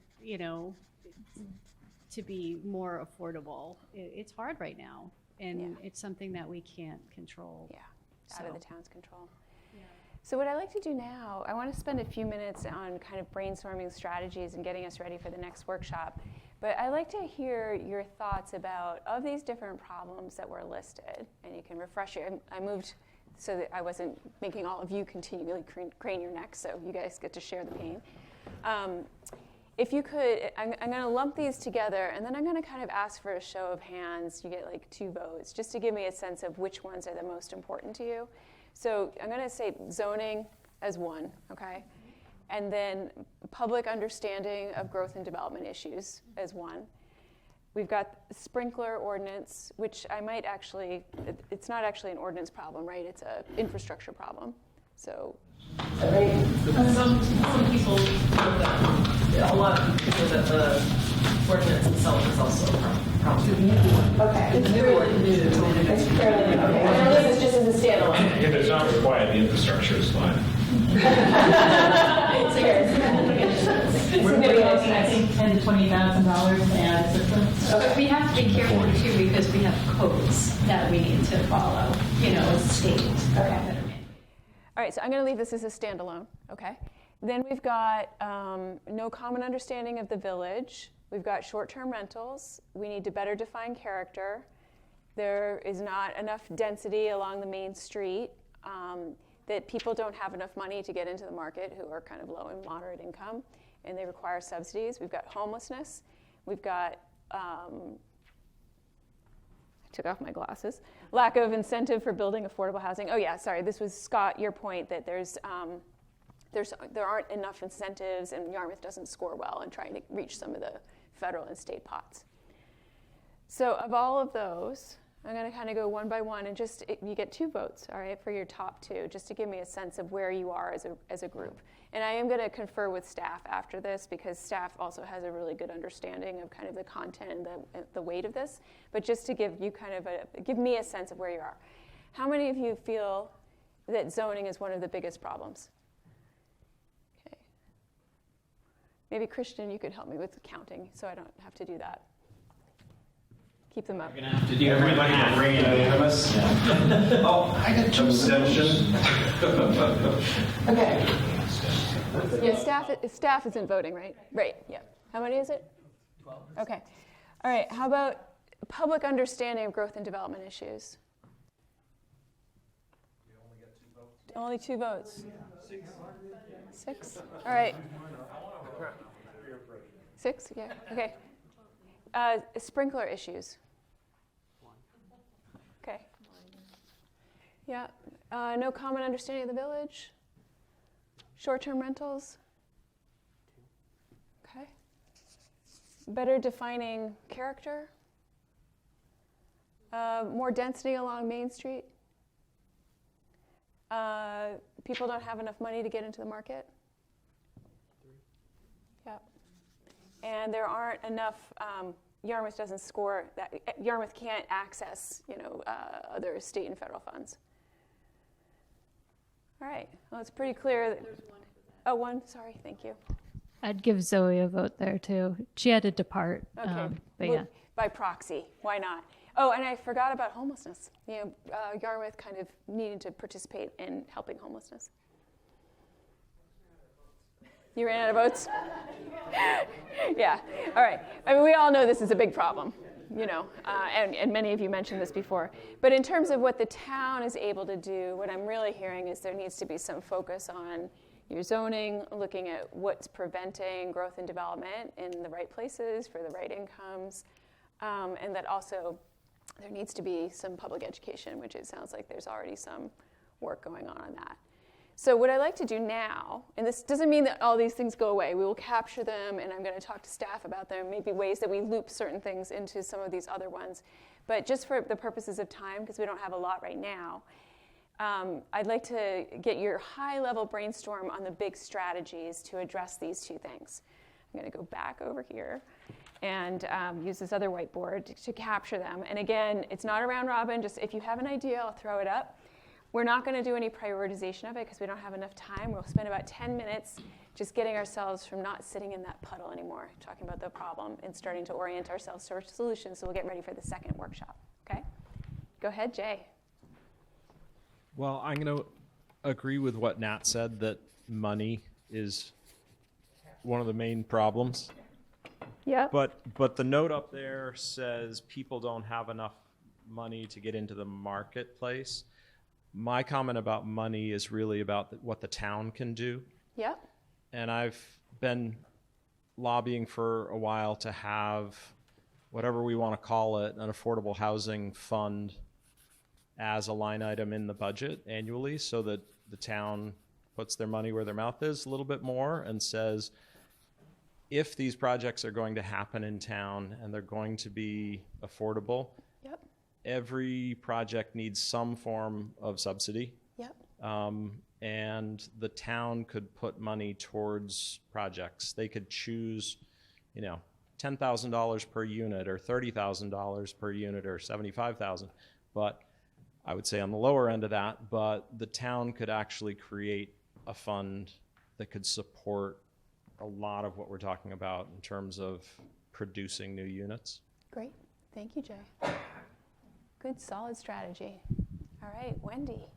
to be more affordable? It's hard right now, and it's something that we can't control. Yeah, out of the town's control. So what I'd like to do now, I want to spend a few minutes on kind of brainstorming strategies and getting us ready for the next workshop. But I'd like to hear your thoughts about, of these different problems that were listed, and you can refresh your, I moved so that I wasn't making all of you continually crane your necks, so you guys get to share the pain. If you could, I'm going to lump these together, and then I'm going to kind of ask for a show of hands. You get like 2 votes, just to give me a sense of which ones are the most important to you. So I'm going to say zoning as 1, okay? And then public understanding of growth and development issues as 1. We've got sprinkler ordinance, which I might actually, it's not actually an ordinance problem, right? It's an infrastructure problem. So, right? Some people, a lot of people feel that the ordinance itself is also a problem. Okay. It's new ordinance. It's fairly new. Okay. And I think it's just as a standalone. If it's not required, the infrastructure is fine. We're looking, I think, $10,000 to $20,000 to add systems. But we have to be careful too, because we have codes that we need to follow, as state. Okay. All right, so I'm going to leave this as a standalone, okay? Then we've got no common understanding of the village. We've got short-term rentals. We need to better define character. There is not enough density along the main street. That people don't have enough money to get into the market, who are kind of low and moderate income, and they require subsidies. We've got homelessness. We've got, I took off my glasses, lack of incentive for building affordable housing. Oh yeah, sorry, this was, Scott, your point that there aren't enough incentives, and Yarmouth doesn't score well in trying to reach some of the federal and state pots. So of all of those, I'm going to kind of go one by one, and you get 2 votes, all right, for your top 2, just to give me a sense of where you are as a group. And I am going to confer with staff after this, because staff also has a really good understanding of kind of the content and the weight of this. But just to give you kind of give me a sense of where you are. How many of you feel that zoning is one of the biggest problems? Okay. Maybe Christian, you could help me with counting, so I don't have to do that. Keep them up. You're going to have to do everybody to bring it unanimous. Oh, I got 2 abstention. Okay. Yeah, staff isn't voting, right? Right, yeah. How many is it? 12. Okay. All right, how about public understanding of growth and development issues? We only get 2 votes. Only 2 votes. 6? All right. 6? Yeah, okay. Sprinkler issues. Okay. Yeah. No common understanding of the village. Short-term rentals. Okay. Better defining character. More density along Main Street. People don't have enough money to get into the market. Yeah. And there aren't enough, Yarmouth doesn't score, that Yarmouth can't access, other state and federal funds. All right, well, it's pretty clear. There's 1 for that. Oh, 1, sorry, thank you. I'd give Zoe a vote there too. She had to depart, okay. But Well, yeah. By proxy, why not? Oh, and I forgot about homelessness. Yarmouth kind of needed to participate in helping homelessness. You ran out of votes? Yeah, all right. I mean, we all know this is a big problem, and many of you mentioned this before. But in terms of what the town is able to do, what I'm really hearing is there needs to be some focus on your zoning, looking at what's preventing growth and development in the right places for the right incomes, and that also there needs to be some public education, which it sounds like there's already some work going on that. So what I like to do now, and this doesn't mean that all these things go away, we will capture them, and I'm going to talk to staff about them, maybe ways that we loop certain things into some of these other ones. But just for the purposes of time, because we don't have a lot right now, I'd like to get your high-level brainstorm on the big strategies to address these two things. I'm going to go back over here and use this other whiteboard to capture them. And again, it's not a round robin, just if you have an idea, I'll throw it up. We're not going to do any prioritization of it because we don't have enough time. We'll spend about 10 minutes just getting ourselves from not sitting in that puddle anymore, talking about the problem and starting to orient ourselves towards solutions, so we'll get ready for the second workshop, okay? Go ahead, Jay. Well, I'm going to agree with what Nat said, that money is one of the main problems. Yeah. But the note up there says people don't have enough money to get into the marketplace. My comment about money is really about what the town can do. Yep. And I've been lobbying for a while to have, whatever we want to call it, an affordable housing fund as a line item in the budget annually, so that the town puts their money where their mouth is a little bit more and says, if these projects are going to happen in town and they're going to be affordable, yep, every project needs some form of subsidy. Yep. And the town could put money towards projects. They could choose, $10,000 per unit or $30,000 per unit or $75,000. But I would say on the lower end of that, but the town could actually create a fund that could support a lot of what we're talking about in terms of producing new units. Great. Thank you, Jay. Good, solid strategy. All right, Wendy.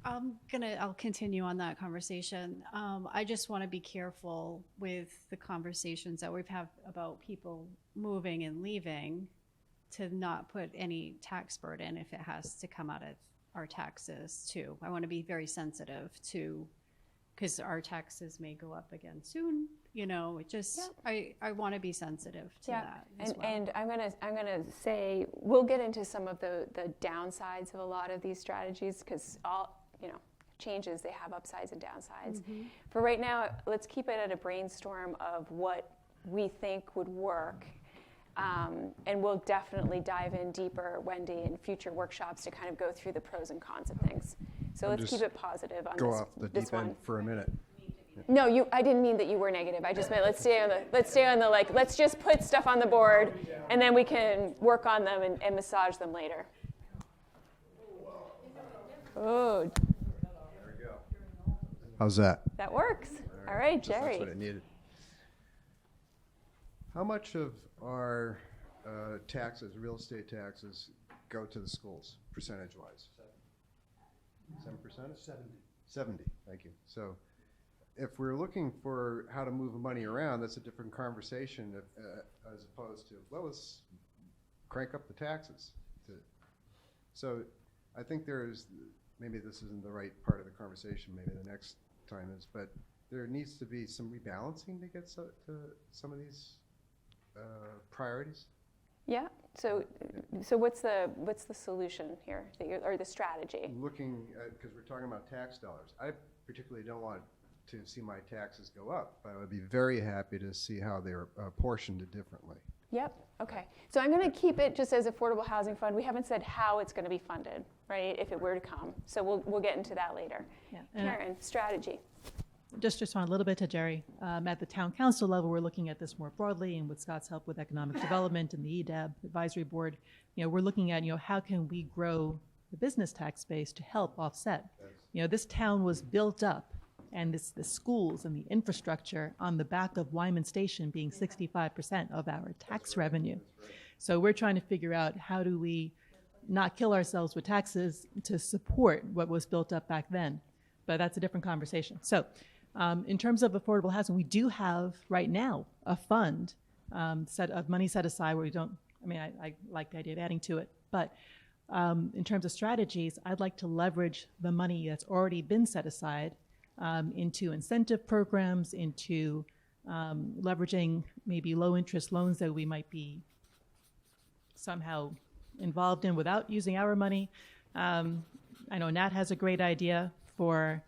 I'll continue on that conversation. I just want to be careful with the conversations that we've had about people moving and leaving, to not put any tax burden if it has to come out of our taxes too. I want to be very sensitive to, because our taxes may go up again soon. It just, yep. I want to be sensitive to that as well. And I'm gonna say, we'll get into some of the downsides of a lot of these strategies, because all, changes, they have upsides and downsides. Mm-hmm. For right now, let's keep it at a brainstorm of what we think would work. And we'll definitely dive in deeper, Wendy, in future workshops to kind of go through the pros and cons of things. So let's keep it positive on go off the this deep end one. for a minute. No, I didn't mean that you were negative. I just meant let's stay on the let's just put stuff on the board, and then we can work on them and massage them later. Oh. There we go. How's that? That works. All right, Jerry. That's what I needed. How much of our taxes, real estate taxes, go to the schools, percentage-wise? 7%? 70. Thank you. So if we're looking for how to move money around, that's a different conversation as opposed to, well, let's crank up the taxes. So I think maybe this isn't the right part of the conversation, maybe the next time is, but there needs to be some rebalancing to get to some of these priorities. Yeah. So what's the solution here, or the strategy? Looking at, because we're talking about tax dollars, I particularly don't want to see my taxes go up, but I would be very happy to see how they're apportioned differently. Yep. Okay. So I'm going to keep it just as affordable housing fund. We haven't said how it's going to be funded, right? If it were to come. So we'll get into that later. Yeah. Karen, strategy. Just respond a little bit to Jerry. At the town council level, we're looking at this more broadly, and with Scott's help with economic development and the EDAB advisory board, we're looking at, how can we grow the business tax base to help offset? This town was built up, and the schools and the infrastructure on the back of Wyman Station being 65% of our tax revenue. So we're trying to figure out, how do we not kill ourselves with taxes to support what was built up back then? But that's a different conversation. So in terms of affordable housing, we do have right now a fund of money set aside where we don't, I like the idea of adding to it, but in terms of strategies, I'd like to leverage the money that's already been set aside into incentive programs, into leveraging maybe low interest loans that we might be somehow involved in without using our money. I know Nat has a great idea for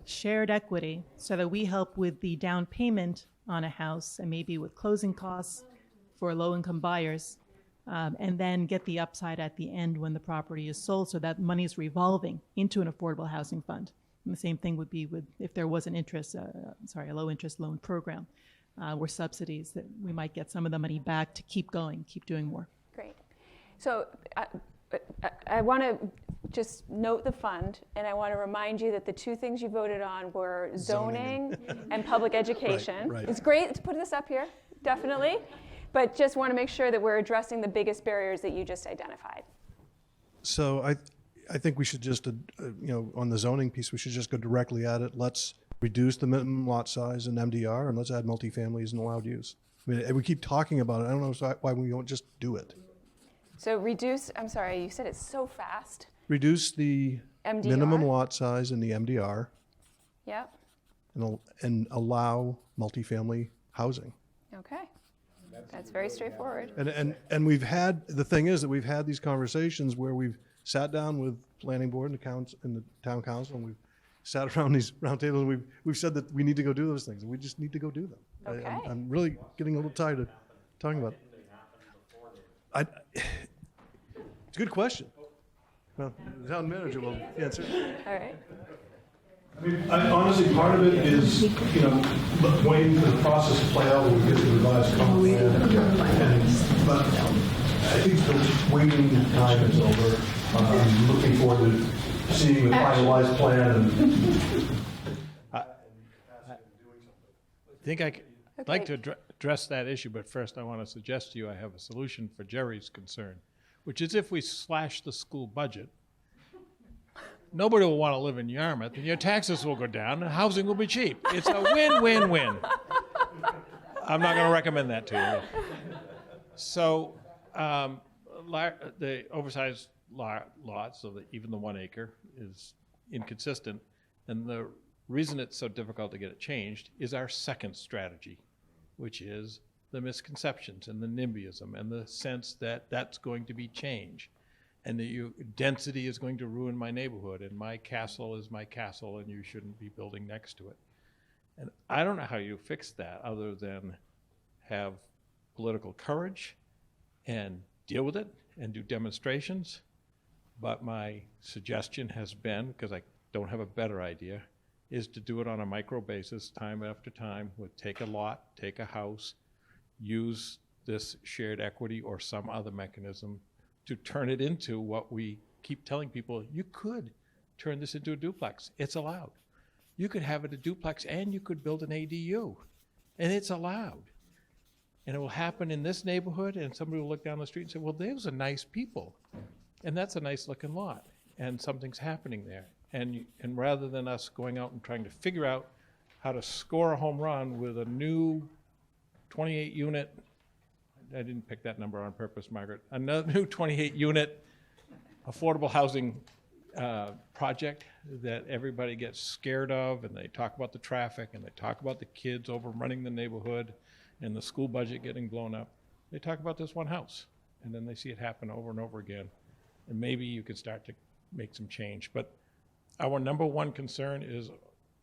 shared equity so that we help with the down payment on a house and maybe with closing costs for low-income buyers, and then get the upside at the end when the property is sold, so that money is revolving into an affordable housing fund. And the same thing would be with if there was an a low-interest loan program or subsidies, that we might get some of the money back to keep going, keep doing more. Great. So I want to just note the fund, and I want to remind you that the two things you voted on were zoning and public education. Right. It's great to put this up here, definitely, but just want to make sure that we're addressing the biggest barriers that you just identified. So I think we should just, on the zoning piece, we should just go directly at it. Let's reduce the minimum lot size in MDR, and let's add multifamily as an allowed use. I mean, we keep talking about it. I don't know why we don't just do it. So reduce, I'm sorry, you said it so fast. Reduce the MDR? minimum lot size in the MDR. Yep. And allow multifamily housing. Okay. That's very straightforward. And we've had, the thing is that we've had these conversations where we've sat down with planning board and the town council, and we've sat around these round tables, and we've said that we need to go do those things, and we just need to go do them. Okay. I'm really getting a little tired of talking about it. It's a good question. Well, the town manager will answer. All right. I mean, honestly, part of it is, waiting for the process to play out when we get the revised comp plan. But I think the waiting time is over. I'm looking forward to seeing the finalized plan. I think I'd like to address that issue, but first I want to suggest to you I have a solution for Jerry's concern, which is if we slash the school budget, nobody will want to live in Yarmouth, and your taxes will go down, and housing will be cheap. It's a win-win-win. I'm not going to recommend that to you. So the oversized lots, so that even the 1 acre is inconsistent, and the reason it's so difficult to get it changed is our second strategy, which is the misconceptions and the NIMBYism and the sense that that's going to be change. And that density is going to ruin my neighborhood, and my castle is my castle, and you shouldn't be building next to it. And I don't know how you fix that other than have political courage and deal with it and do demonstrations. But my suggestion has been, because I don't have a better idea, is to do it on a micro basis, time after time, take a lot, take a house, use this shared equity or some other mechanism to turn it into what we keep telling people. You could turn this into a duplex. It's allowed. You could have it a duplex and you could build an ADU, and it's allowed. And it will happen in this neighborhood, and somebody will look down the street and say, well, those are nice people, and that's a nice looking lot, and something's happening there. And rather than us going out and trying to figure out how to score a home run with a new 28 unit, I didn't pick that number on purpose, Margaret, another new 28 unit affordable housing project that everybody gets scared of, and they talk about the traffic, and they talk about the kids overrunning the neighborhood and the school budget getting blown up. They talk about this one house, and then they see it happen over and over again. And maybe you could start to make some change. But our number one concern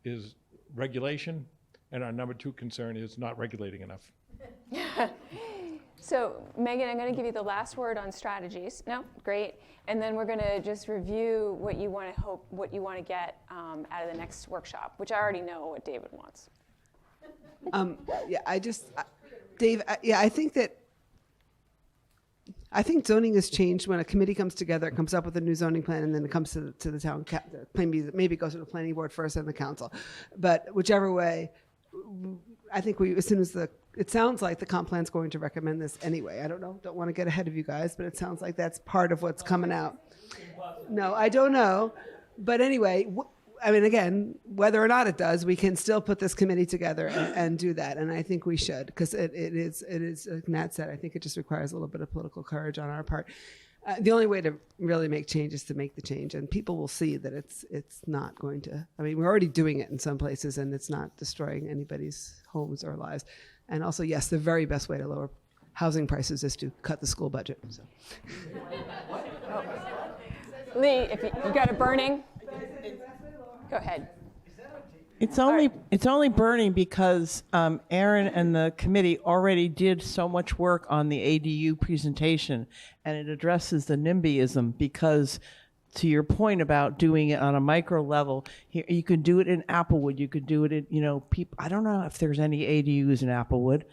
is regulation, and our number two concern is not regulating enough. So, Megan, I'm going to give you the last word on strategies. No? Great. And then we're going to just review what you want to get out of the next workshop, which I already know what David wants. Dave, I think zoning has changed when a committee comes together, it comes up with a new zoning plan, and then it comes to the town, maybe it goes to the planning board first and the council. But whichever way, I think as soon as it sounds like the comp plan's going to recommend this anyway. I don't know, don't want to get ahead of you guys, but it sounds like that's part of what's coming out. No, I don't know. But anyway, I mean, again, whether or not it does, we can still put this committee together and do that. And I think we should, because it is, like Nat said, I think it just requires a little bit of political courage on our part. The only way to really make change is to make the change, and people will see that it's not going to. I mean, we're already doing it in some places, and it's not destroying anybody's homes or lives. And also, yes, the very best way to lower housing prices is to cut the school budget. So. Lee, if you got a burning, go ahead. It's only burning because Aaron and the committee already did so much work on the ADU presentation, and it addresses the NIMBYism because, to your point about doing it on a micro level, here you could do it in Applewood. You could do it in, people. I don't know if there's any ADUs in Applewood,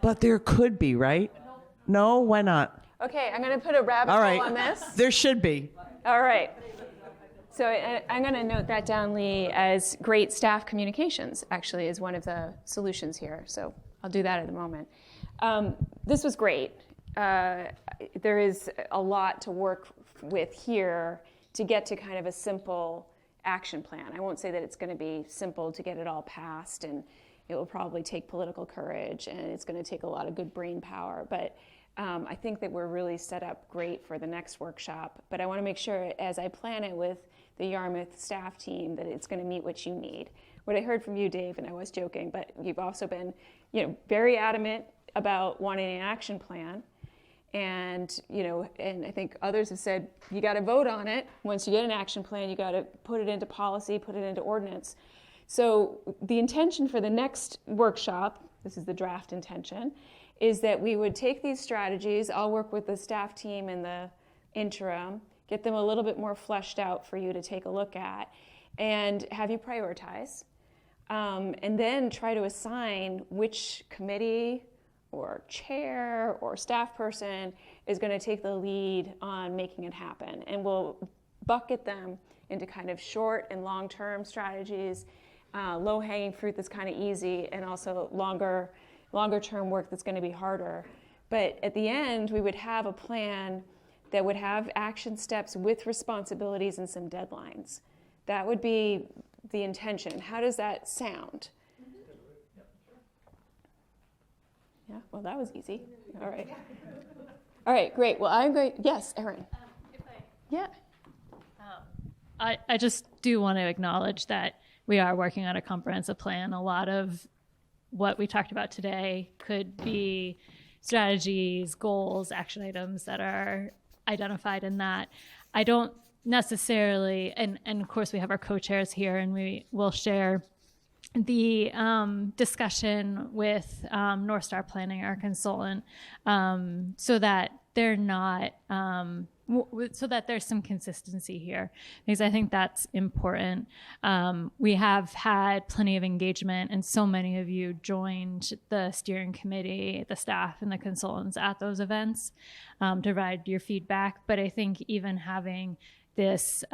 but there could be, right? No, why not? Okay, I'm going to put a rabbit hole on this. There should be. All right. So I'm going to note that down, Lee, as great staff communications, actually, is one of the solutions here. So I'll do that at the moment. This was great. There is a lot to work with here to get to kind of a simple action plan. I won't say that it's going to be simple to get it all passed, and it will probably take political courage, and it's going to take a lot of good brain power. But I think that we're really set up great for the next workshop. But I want to make sure, as I plan it with the Yarmouth staff team, that it's going to meet what you need. What I heard from you, Dave, and I was joking, but you've also been, very adamant about wanting an action plan. And, and I think others have said, you got to vote on it. Once you get an action plan, you got to put it into policy, put it into ordinance. So the intention for the next workshop, this is the draft intention, is that we would take these strategies, I'll work with the staff team in the interim, get them a little bit more fleshed out for you to take a look at, and have you prioritize. And then try to assign which committee or chair or staff person is going to take the lead on making it happen. And we'll bucket them into kind of short and long-term strategies, low-hanging fruit that's kind of easy, and also longer-term work that's going to be harder. But at the end, we would have a plan that would have action steps with responsibilities and some deadlines. That would be the intention. How does that sound? Yeah, well, that was easy. All right. All right, great. Well, I'm great. Yes, Erin. Yeah. I just do want to acknowledge that we are working on a comprehensive plan. A lot of what we talked about today could be strategies, goals, action items that are identified in that. I don't necessarily, and of course we have our co-chairs here, and we will share the discussion with North Star Planning, our consultant, so that they're not, so that there's some consistency here, because I think that's important. We have had plenty of engagement, and so many of you joined the steering committee, the staff, and the consultants at those events to provide your feedback. But I think even having this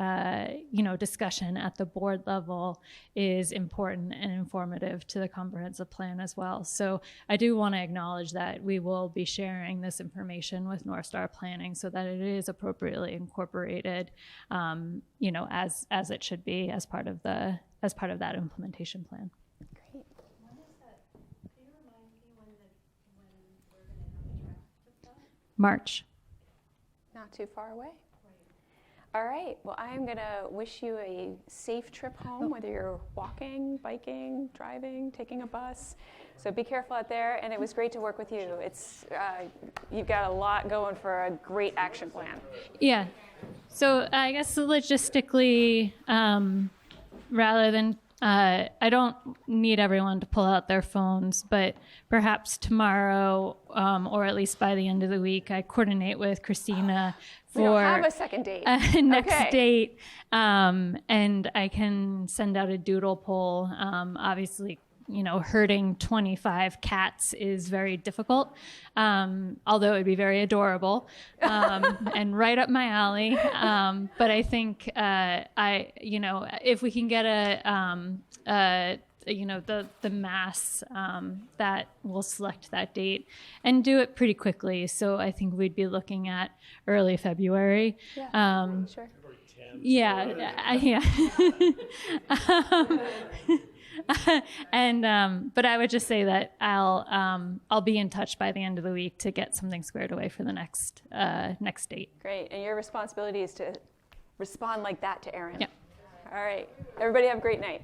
discussion at the board level is important and informative to the comprehensive plan as well. So I do want to acknowledge that we will be sharing this information with North Star Planning so that it is appropriately incorporated, as it should be as part of that implementation plan. Great. March. Not too far away. All right, well, I'm going to wish you a safe trip home, whether you're walking, biking, driving, taking a bus. So be careful out there, and it was great to work with you. It's you've got a lot going for a great action plan. Yeah, so I guess logistically, rather than, I don't need everyone to pull out their phones, but perhaps tomorrow, or at least by the end of the week, I coordinate with Kristina We don't for have a second date. Next date, and I can send out a doodle poll. Obviously, herding 25 cats is very difficult, although it would be very adorable and right up my alley. But I think if we can get the mass that will select that date and do it pretty quickly. So I think we'd be looking at early February. Yeah, sure. Yeah. But I would just say that I'll be in touch by the end of the week to get something squared away for the next date. Great, and your responsibility is to respond like that to Erin. Yeah. All right, everybody have a great night.